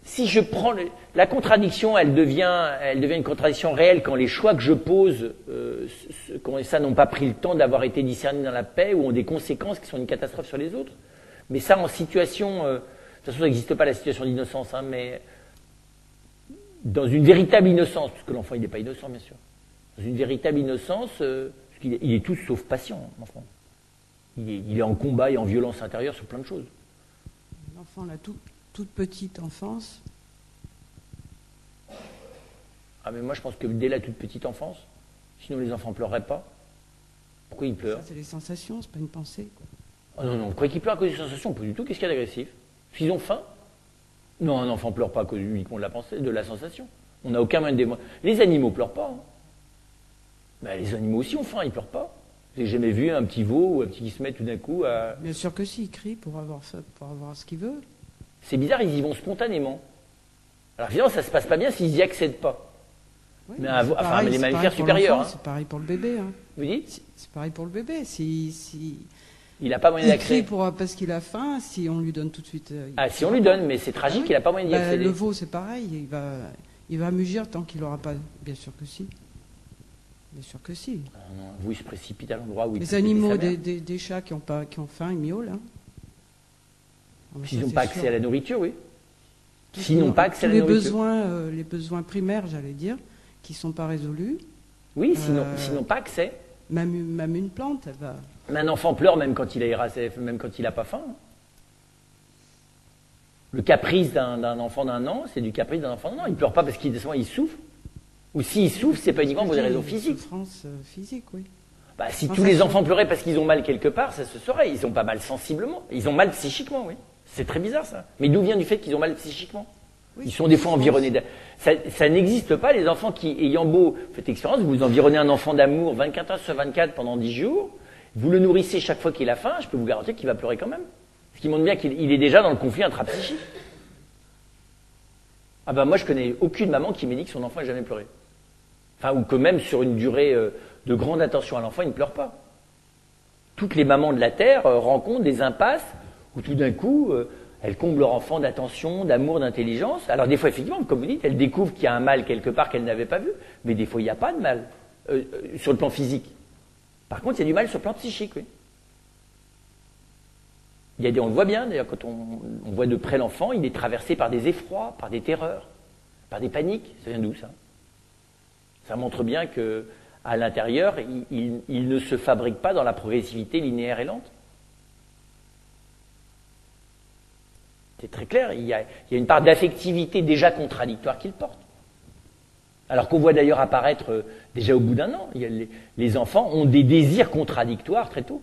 si je prends la contradiction, elle devient une contradiction réelle quand les choix que je pose, ça n'ont pas pris le temps d'avoir été discernés dans la paix ou ont des conséquences qui sont une catastrophe sur les autres. Mais ça, en situation, de toute façon, ça n'existe pas la situation d'innocence, hein, mais dans une véritable innocence, puisque l'enfant il n'est pas innocent, bien sûr. Dans une véritable innocence, parce qu'il est tout sauf patient, l'enfant. Il est en combat et en violence intérieure sur plein de choses. L'enfant, la toute petite enfance. Ah mais moi je pense que dès la toute petite enfance, sinon les enfants ne pleureraient pas. Pourquoi ils pleurent? Ça c'est les sensations, c'est pas une pensée. Oh non, vous croyez qu'ils pleurent à cause des sensations? Pas du tout. Qu'est-ce qu'il y a d'agressif? S'ils ont faim? Non, un enfant ne pleure pas à cause uniquement de la pensée, de la sensation. On n'a aucun moyen de démontrer. Les animaux ne pleurent pas. Hein. Ben, les animaux aussi ont faim, ils ne pleurent pas. Vous n'avez jamais vu un petit veau ou un petit qui se met tout d'un coup à... Bien sûr que si, il crie pour avoir ce qu'il veut. C'est bizarre, ils y vont spontanément. Alors évidemment, ça ne se passe pas bien s'ils n'y accèdent pas. Oui, mais les mammifères supérieurs. Hein. C'est pareil pour le bébé. Hein. Vous dites? C'est pareil pour le bébé. Il n'a pas moyen d'accéder. Il crie parce qu'il a faim, si on lui donne tout de suite... si on lui donne, mais c'est tragique, il n'a pas moyen d'y accéder. Le veau, c'est pareil, il va mugir tant qu'il n'aura pas... Bien sûr que si. Bien sûr que si. Non, vous, il se précipite à l'endroit où il... Les animaux, des chats qui ont faim, ils miaulent. Hein. S'ils n'ont pas accès à la nourriture, oui. S'ils n'ont pas accès à la nourriture. Les besoins primaires, j'allais dire, qui ne sont pas résolus. Oui, s'ils n'ont pas accès. Même une plante, elle va... Mais un enfant pleure même quand il même quand il n'a pas faim. Le caprice d'un enfant d'1 an, c'est du caprice d'un enfant d'1 an. Il ne pleure pas parce qu'il souffre. Ou s'il souffre, c'est pas uniquement pour des raisons physiques. Souffrance physique, oui. Bah, si tous les enfants pleuraient parce qu'ils ont mal quelque part, ça se saurait. Ils ont pas mal sensiblement. Ils ont mal psychiquement, oui. C'est très bizarre, ça. Mais d'où vient du fait qu'ils ont mal psychiquement? Oui, ils sont des fois environnés ça n'existe pas, les enfants qui, ayant beau, faites expérience, vous environnez un enfant d'amour 24 heures sur 24 pendant 10 jours, vous le nourrissez chaque fois qu'il a faim, je peux vous garantir qu'il va pleurer quand même. Ce qui montre bien qu'il est déjà dans le conflit intrapsychique. Ah ben moi je connais aucune maman qui m'ait dit que son enfant n'a jamais pleuré. Enfin, ou que même sur une durée de grande attention à l'enfant, il ne pleure pas. Toutes les mamans de la Terre rencontrent des impasses où tout d'un coup, elles comblent leur enfant d'attention, d'amour, d'intelligence. Alors des fois, effectivement, comme vous dites, elles découvrent qu'il y a un mal quelque part qu'elles n'avaient pas vu. Mais des fois, il n'y a pas de mal sur le plan physique. Par contre, il y a du mal sur le plan psychique, oui. On le voit bien, d'ailleurs, quand on voit de près l'enfant, il est traversé par des effrois, par des terreurs, par des paniques. Ça vient d'où, ça? Ça montre bien que, à l'intérieur, il ne se fabrique pas dans la progressivité linéaire et lente. C'est très clair, il y a une part d'affectivité déjà contradictoire qu'il porte. Alors qu'on voit d'ailleurs apparaître déjà au bout d'1 an, les enfants ont des désirs contradictoires très tôt.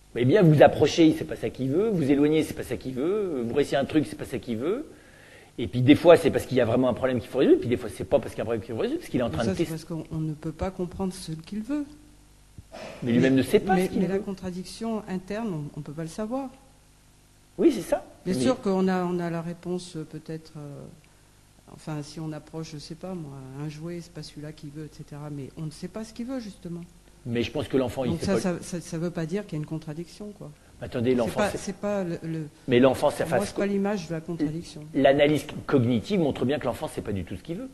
Vous voyez bien, vous approchez, c'est pas ça qu'il veut, vous éloignez, c'est pas ça qu'il veut, vous réussissez un truc, c'est pas ça qu'il veut. Et puis des fois, c'est parce qu'il y a vraiment un problème qu'il faut résoudre, puis des fois, c'est pas parce qu'il y a un problème qu'il faut résoudre, parce qu'il est en train de tester. C'est parce qu'on ne peut pas comprendre ce qu'il veut. Mais lui-même ne sait pas ce qu'il veut. Mais la contradiction interne, on ne peut pas le savoir. Oui, c'est ça. Bien sûr qu'on a la réponse peut-être, enfin si on approche, je ne sais pas moi, un jouet, c'est pas celui-là qu'il veut, etc. Mais on ne sait pas ce qu'il veut justement. Mais je pense que l'enfant, il sait pas. Ça veut pas dire qu'il y a une contradiction, quoi. Attendez, l'enfant. C'est pas le. Mais l'enfant, ça fasse. C'est pas l'image de la contradiction. L'analyse cognitive montre bien que l'enfant, c'est pas du tout ce qu'il veut.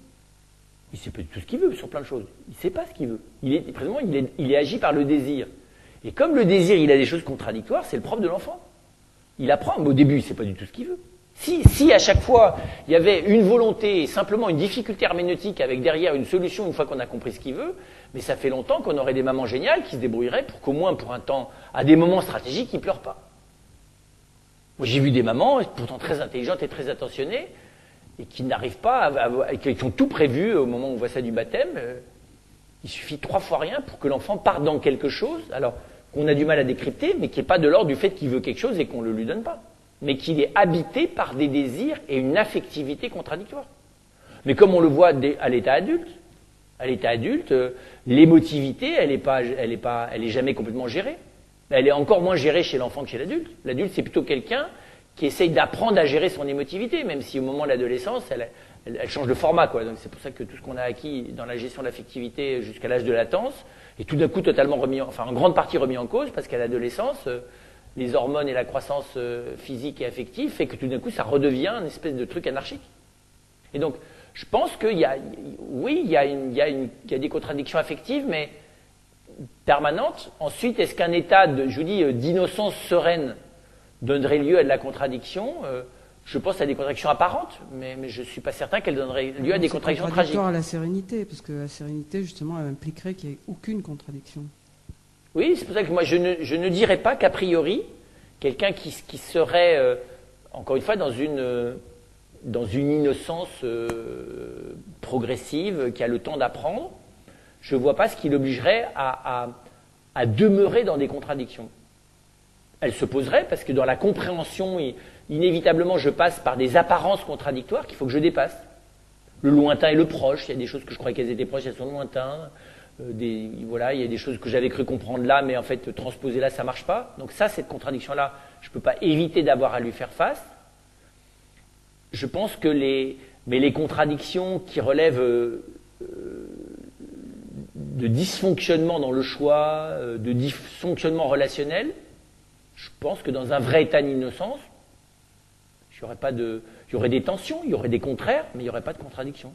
Il sait pas du tout ce qu'il veut sur plein de choses. Il sait pas ce qu'il veut. Présentement, il est agi par le désir. Et comme le désir, il a des choses contradictoires, c'est le propre de l'enfant. Il apprend, mais au début, il sait pas du tout ce qu'il veut. Si à chaque fois, il y avait une volonté et simplement une difficulté herméneutique avec derrière une solution une fois qu'on a compris ce qu'il veut, mais ça fait longtemps qu'on aurait des mamans géniales qui se débrouilleraient pour qu'au moins pour un temps, à des moments stratégiques, ils ne pleurent pas. Moi, j'ai vu des mamans, pourtant très intelligentes et très attentionnées, et qui n'arrivent pas qui ont tout prévu au moment où on voit ça du baptême. Il suffit 3 fois rien pour que l'enfant parte dans quelque chose, alors qu'on a du mal à décrypter, mais qui n'est pas de l'ordre du fait qu'il veut quelque chose et qu'on ne le lui donne pas. Mais qu'il est habité par des désirs et une affectivité contradictoire. Mais comme on le voit à l'état adulte, l'émotivité, elle est jamais complètement gérée. Elle est encore moins gérée chez l'enfant que chez l'adulte. L'adulte, c'est plutôt quelqu'un qui essaye d'apprendre à gérer son émotivité, même si au moment de l'adolescence, elle change de format, quoi. Donc c'est pour ça que tout ce qu'on a acquis dans la gestion de l'affectivité jusqu'à l'âge de latence est tout d'un coup totalement en grande partie remis en cause, parce qu'à l'adolescence, les hormones et la croissance physique et affective fait que tout d'un coup, ça redevient une espèce de truc anarchique. Et donc, je pense qu'il y a des contradictions affectives, mais permanentes. Ensuite, est-ce qu'un état d'innocence sereine donnerait lieu à de la contradiction? Je pense à des contradictions apparentes, mais je ne suis pas certain qu'elles donneraient lieu à des contradictions tragiques. C'est à la sérénité, parce que la sérénité, justement, elle impliquerait qu'il n'y ait aucune contradiction. Oui, c'est pour ça que moi, je ne dirais pas qu'a priori, quelqu'un qui serait, encore une fois, dans une innocence progressive, qui a le temps d'apprendre, je ne vois pas ce qui l'obligerait à demeurer dans des contradictions. Elle se poserait, parce que dans la compréhension, inévitablement, je passe par des apparences contradictoires qu'il faut que je dépasse. Le lointain et le proche, il y a des choses que je croyais qu'elles étaient proches, elles sont lointaines. Il y a des choses que j'avais cru comprendre là, mais en fait, transposer là, ça ne marche pas. Donc ça, cette contradiction-là, je ne peux pas éviter d'avoir à lui faire face. Je pense que les contradictions qui relèvent de dysfonctionnement dans le choix, de dysfonctionnement relationnel, je pense que dans un vrai état d'innocence, il y aurait des tensions, il y aurait des contraires, mais il n'y aurait pas de contradiction.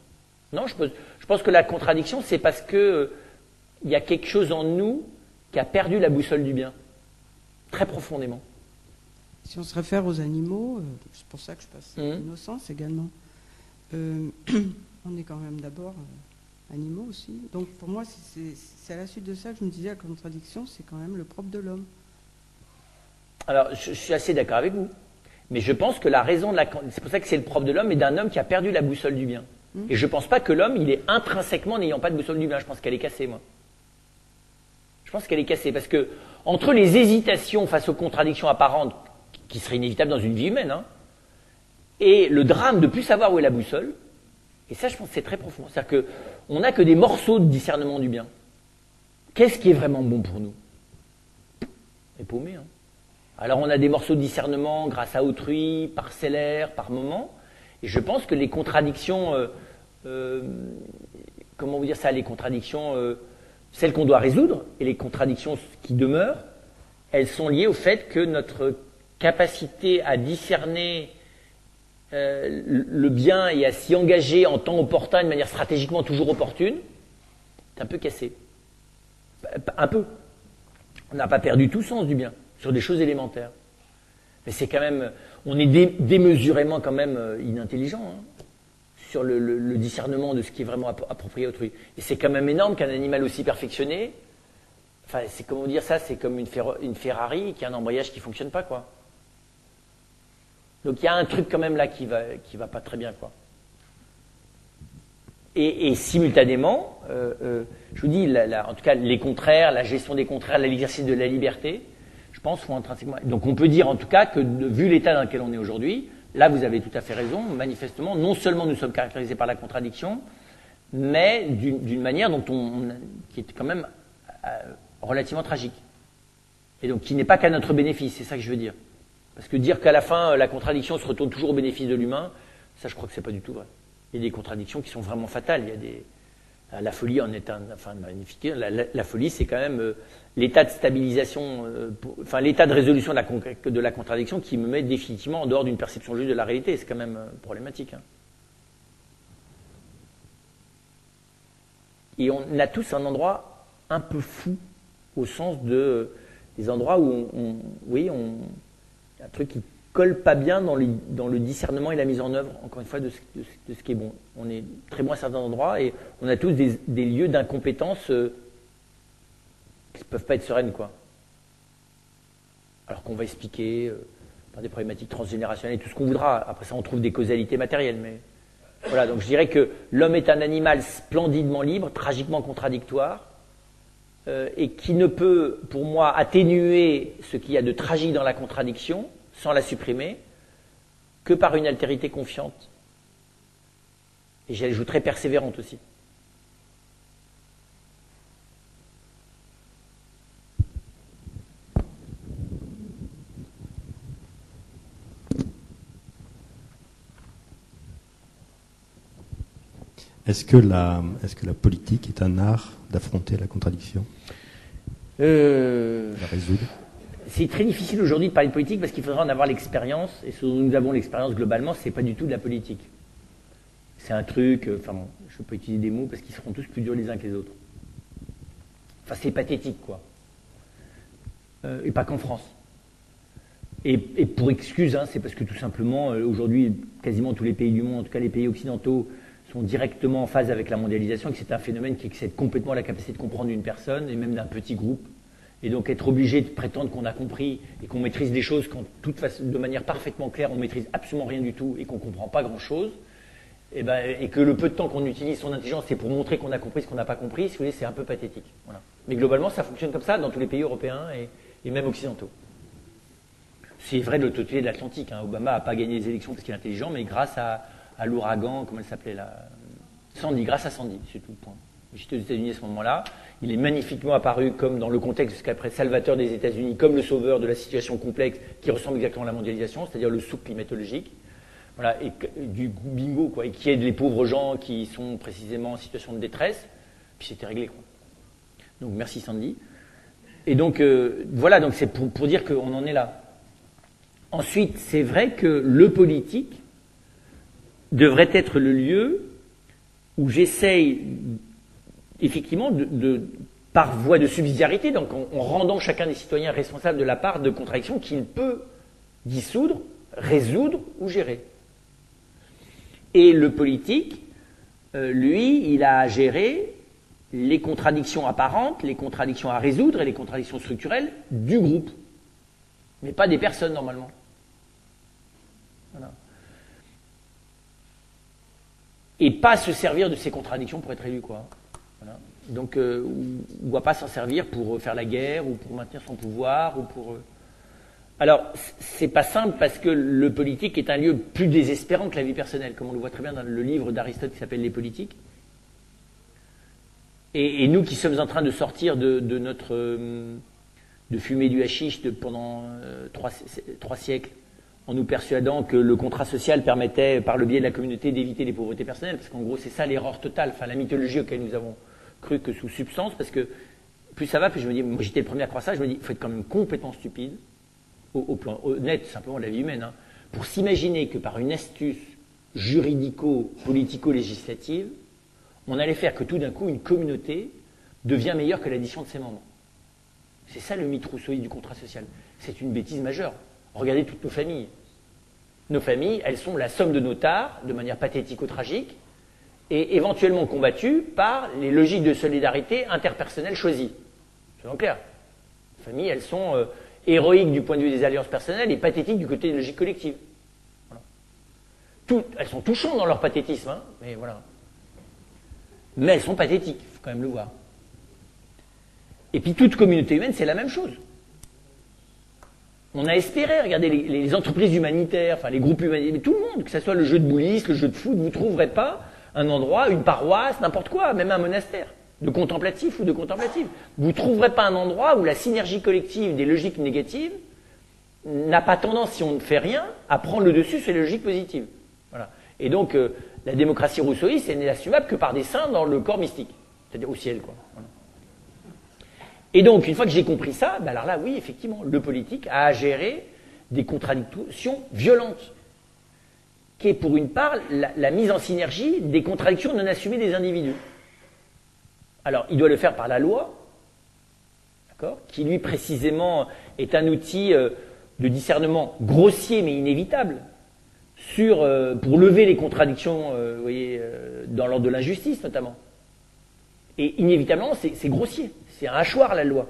Non, je pense que la contradiction, c'est parce que il y a quelque chose en nous qui a perdu la boussole du bien, très profondément. Si on se réfère aux animaux, c'est pour ça que je passe l'innocence également. On est quand même d'abord animaux aussi. Donc pour moi, c'est à la suite de ça que je me disais, la contradiction, c'est quand même le propre de l'homme. Alors, je suis assez d'accord avec vous. Mais je pense que la raison de c'est pour ça que c'est le propre de l'homme et d'un homme qui a perdu la boussole du bien. Et je ne pense pas que l'homme, il est intrinsèquement n'ayant pas de boussole du bien. Je pense qu'elle est cassée, moi. Je pense qu'elle est cassée parce que entre les hésitations face aux contradictions apparentes qui seraient inévitables dans une vie humaine, hein, et le drame de plus savoir où est la boussole, et ça, je pense que c'est très profond. C'est-à-dire qu'on n'a que des morceaux de discernement du bien. Qu'est-ce qui est vraiment bon pour nous? On est paumé, hein. Alors on a des morceaux de discernement grâce à autrui, parcellaires, par moment, et je pense que les contradictions, comment vous dire ça, les contradictions, celles qu'on doit résoudre, et les contradictions qui demeurent, elles sont liées au fait que notre capacité à discerner le bien et à s'y engager en temps opportun, de manière stratégiquement toujours opportune, est un peu cassée. Un peu. On n'a pas perdu tout sens du bien sur des choses élémentaires. Mais c'est quand même, on est démesurément quand même inintelligent hein, sur le discernement de ce qui est vraiment approprié à autrui. Et c'est quand même énorme qu'un animal aussi perfectionné, enfin, c'est comment dire ça, c'est comme une Ferrari qui a un embrayage qui fonctionne pas, quoi. Donc il y a un truc quand même là qui va pas très bien, quoi. Et simultanément, je vous dis, en tout cas, les contraires, la gestion des contraires, l'exercice de la liberté, je pense, font intrinsèquement. Donc on peut dire en tout cas que, vu l'état dans lequel on est aujourd'hui, là vous avez tout à fait raison, manifestement, non seulement nous sommes caractérisés par la contradiction, mais d'une manière qui est quand même relativement tragique. Et donc qui n'est pas qu'à notre bénéfice, c'est ça que je veux dire. Parce que dire qu'à la fin, la contradiction se retourne toujours au bénéfice de l'humain, ça je crois que c'est pas du tout vrai. Il y a des contradictions qui sont vraiment fatales. La folie en est magnifique. La folie, c'est quand même l'état de stabilisation, l'état de résolution de la contradiction qui me met définitivement en dehors d'une perception juste de la réalité. C'est quand même problématique. Hein. Et on a tous un endroit un peu fou, au sens des endroits où un truc qui colle pas bien dans le discernement et la mise en œuvre, encore une fois, de ce qui est bon. On est très bon à certains endroits et on a tous des lieux d'incompétence qui ne peuvent pas être sereines, quoi. Alors qu'on va expliquer par des problématiques transgénérationnelles et tout ce qu'on voudra. Après ça, on trouve des causalités matérielles. Mais voilà, donc je dirais que l'homme est un animal splendidement libre, tragiquement contradictoire, et qui ne peut, pour moi, atténuer ce qu'il y a de tragique dans la contradiction, sans la supprimer, que par une altérité confiante. Et j'ajouterais persévérante aussi. Est-ce que la politique est un art d'affronter la contradiction, la résoudre? C'est très difficile aujourd'hui de parler de politique parce qu'il faudra en avoir l'expérience, et ce dont nous avons l'expérience globalement, c'est pas du tout de la politique. C'est un truc, je ne peux pas utiliser des mots parce qu'ils seront tous plus durs les uns que les autres. Enfin, c'est pathétique, quoi. Et pas qu'en France. Et pour excuse, hein, c'est parce que tout simplement, aujourd'hui, quasiment tous les pays du monde, en tout cas les pays occidentaux, sont directement en phase avec la mondialisation, et que c'est un phénomène qui excède complètement la capacité de comprendre d'une personne, et même d'un petit groupe. Et donc être obligé de prétendre qu'on a compris et qu'on maîtrise des choses quand de manière parfaitement claire, on maîtrise absolument rien du tout et qu'on ne comprend pas grand-chose, et que le peu de temps qu'on utilise son intelligence, c'est pour montrer qu'on a compris ce qu'on n'a pas compris, si vous voulez, c'est un peu pathétique. Voilà. Mais globalement, ça fonctionne comme ça dans tous les pays européens et même occidentaux. C'est vrai de l'autre côté de l'Atlantique. Hein. Obama n'a pas gagné les élections parce qu'il est intelligent, mais grâce à l'ouragan, comment elle s'appelait là, Sandy, grâce à Sandy, c'est tout le point. J'étais aux États-Unis à ce moment-là. Il est magnifiquement apparu comme dans le contexte qu'après Salvateur des États-Unis, comme le sauveur de la situation complexe qui ressemble exactement à la mondialisation, c'est-à-dire le souk climatologique. Voilà, et du bingo, quoi, et qui aide les pauvres gens qui sont précisément en situation de détresse. Puis c'était réglé, quoi. Donc merci Sandy. Et donc voilà, donc c'est pour dire qu'on en est là. Ensuite, c'est vrai que le politique devrait être le lieu où j'essaye effectivement par voie de subsidiarité, donc en rendant chacun des citoyens responsable de la part de contradictions qu'il peut dissoudre, résoudre ou gérer. Et le politique lui, il a à gérer les contradictions apparentes, les contradictions à résoudre et les contradictions structurelles du groupe, mais pas des personnes normalement. Voilà. Et pas se servir de ces contradictions pour être élu, quoi. Voilà. Donc, on ne doit pas s'en servir pour faire la guerre ou pour maintenir son pouvoir ou pour. Alors, c'est pas simple parce que le politique est un lieu plus désespérant que la vie personnelle, comme on le voit très bien dans le livre d'Aristote qui s'appelle Les Politiques. Et nous qui sommes en train de sortir de fumer du hashish pendant 3 siècles, en nous persuadant que le contrat social permettait, par le biais de la communauté, d'éviter les pauvretés personnelles, parce qu'en gros c'est ça l'erreur totale, enfin la mythologie auquel nous avons cru que sous substance, parce que plus ça va, plus je me dis, moi j'étais le premier à croire ça, je me dis, il faut être quand même complètement stupide, au plan honnête simplement de la vie humaine, hein, pour s'imaginer que par une astuce juridico-politico-législative, on allait faire que tout d'un coup une communauté devient meilleure que l'addition de ses membres. C'est ça le mythe rousseauiste du contrat social. C'est une bêtise majeure. Regardez toutes nos familles. Nos familles, elles sont la somme de nos tares, de manière pathético-tragique, et éventuellement combattues par les logiques de solidarité interpersonnelle choisies. Soyons clairs. Les familles, elles sont héroïques du point de vue des alliances personnelles et pathétiques du côté des logiques collectives. Voilà. Elles sont touchantes dans leur pathétisme, hein, mais voilà. Mais elles sont pathétiques, il faut quand même le voir. Et puis toute communauté humaine, c'est la même chose. On a espéré, regardez, les entreprises humanitaires, enfin les groupes humanitaires, tout le monde, que ce soit le jeu de boulisme, le jeu de foot, vous ne trouverez pas un endroit, une paroisse, n'importe quoi, même un monastère, de contemplatif ou de contemplative. Vous ne trouverez pas un endroit où la synergie collective des logiques négatives n'a pas tendance, si on ne fait rien, à prendre le dessus sur les logiques positives. Voilà. Et donc, la démocratie rousseauiste, elle n'est assumable que par des saints dans le corps mystique, c'est-à-dire au ciel, quoi. Voilà. Et donc, une fois que j'ai compris ça, ben alors là, oui, effectivement, le politique a à gérer des contradictions violentes, qui est pour une part la mise en synergie des contradictions non assumées des individus. Alors, il doit le faire par la loi, d'accord, qui lui précisément est un outil de discernement grossier mais inévitable pour lever les contradictions, vous voyez, dans l'ordre de l'injustice notamment. Et inévitablement, c'est grossier. C'est un hachoir, la loi.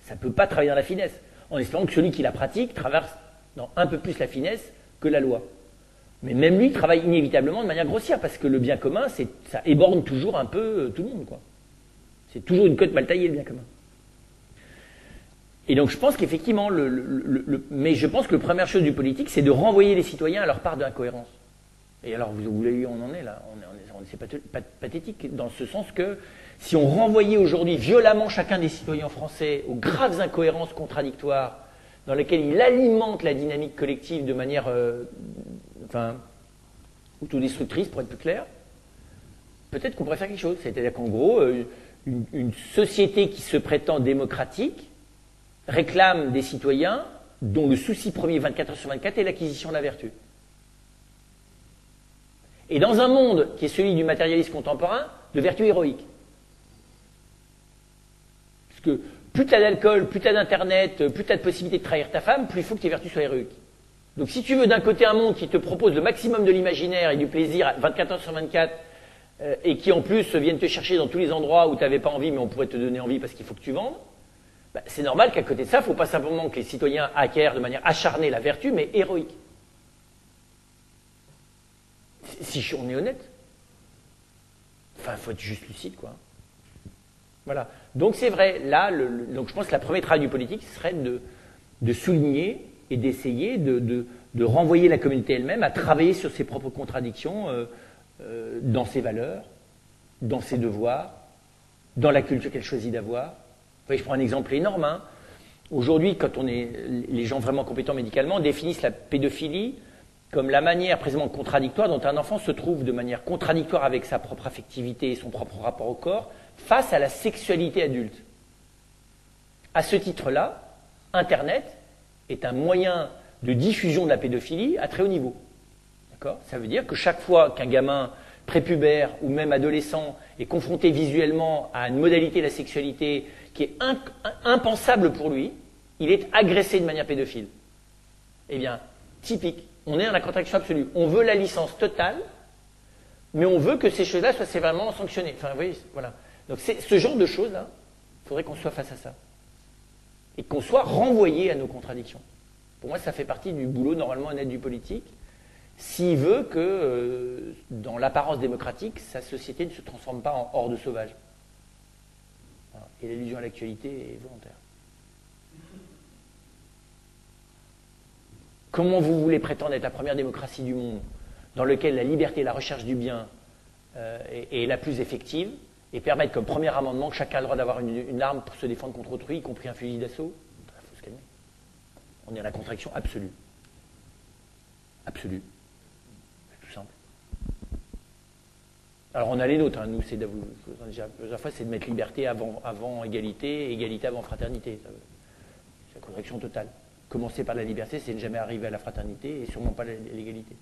Ça ne peut pas travailler dans la finesse, en espérant que celui qui la pratique traverse dans un peu plus la finesse que la loi. Mais même lui travaille inévitablement de manière grossière, parce que le bien commun, ça éborgne toujours un peu tout le monde, quoi. C'est toujours une cote mal taillée, le bien commun. Et donc je pense qu'effectivement, mais je pense que la première chose du politique, c'est de renvoyer les citoyens à leur part d'incohérence. Et alors, vous l'avez vu, on en est là. C'est pathétique, dans ce sens que si on renvoyait aujourd'hui violemment chacun des citoyens français aux graves incohérences contradictoires dans lesquelles il alimente la dynamique collective de manière autodestructrice, pour être plus clair, peut-être qu'on pourrait faire quelque chose. C'est-à-dire qu'en gros, une société qui se prétend démocratique réclame des citoyens dont le souci premier 24 heures sur 24 est l'acquisition de la vertu. Et dans un monde qui est celui du matérialisme contemporain, de vertu héroïque. Parce que plus tu as d'alcool, plus tu as d'internet, plus tu as de possibilité de trahir ta femme, plus il faut que tes vertus soient héroïques. Donc si tu veux d'un côté un monde qui te propose le maximum de l'imaginaire et du plaisir 24 heures sur 24, et qui en plus viennent te chercher dans tous les endroits où tu n'avais pas envie, mais on pourrait te donner envie parce qu'il faut que tu vendes, bah, c'est normal qu'à côté de ça, il ne faut pas simplement que les citoyens acquièrent de manière acharnée la vertu, mais héroïque. Si on est honnête. Enfin, il faut être juste lucide, quoi. Voilà. Donc c'est vrai, là, donc je pense que le premier travail du politique serait de souligner et d'essayer de renvoyer la communauté elle-même à travailler sur ses propres contradictions dans ses valeurs, dans ses devoirs, dans la culture qu'elle choisit d'avoir. Vous voyez, je prends un exemple énorme. Hein. Aujourd'hui, les gens vraiment compétents médicalement définissent la pédophilie comme la manière précisément contradictoire dont un enfant se trouve de manière contradictoire avec sa propre affectivité et son propre rapport au corps face à la sexualité adulte. À ce titre-là, Internet est un moyen de diffusion de la pédophilie à très haut niveau. D'accord ? Ça veut dire que chaque fois qu'un gamin prépubère ou même adolescent est confronté visuellement à une modalité de la sexualité qui est impensable pour lui, il est agressé de manière pédophile. Eh bien, typique. On est dans la contradiction absolue. On veut la licence totale mais on veut que ces choses-là soient sévèrement sanctionnées. Enfin, vous voyez, voilà. Donc c'est ce genre de choses-là, il faudrait qu'on soit face à ça. Et qu'on soit renvoyé à nos contradictions. Pour moi, ça fait partie du boulot normalement honnête du politique, s'il veut que, dans l'apparence démocratique, sa société ne se transforme pas en horde sauvage. Voilà. Et l'allusion à l'actualité est volontaire. Comment vous voulez prétendre être la première démocratie du monde, dans laquelle la liberté et la recherche du bien est la plus effective, et permettre comme premier amendement que chacun a le droit d'avoir une arme pour se défendre contre autrui, y compris un fusil d'assaut? Il faut se calmer. On est à la contradiction absolue. Absolue. C'est tout simple. Alors on a les nôtres, hein. Nous, c'est plusieurs fois, c'est de mettre liberté avant égalité, et égalité avant fraternité. C'est la contradiction totale. Commencer par la liberté, c'est ne jamais arriver à la fraternité, et sûrement pas l'égalité.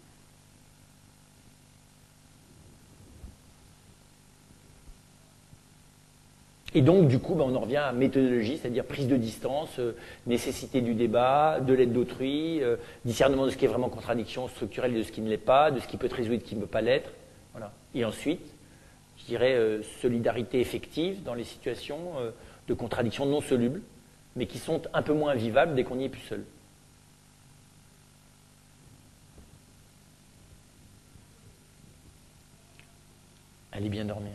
Et donc, du coup, on en revient à méthodologie, c'est-à-dire prise de distance, nécessité du débat, de l'aide d'autrui, discernement de ce qui est vraiment contradiction structurelle et de ce qui ne l'est pas, de ce qui peut être résolu et de ce qui ne peut pas l'être. Voilà. Et ensuite, je dirais solidarité effective dans les situations de contradiction non solubles, mais qui sont un peu moins vivables dès qu'on n'y est plus seul. Allez bien dormir.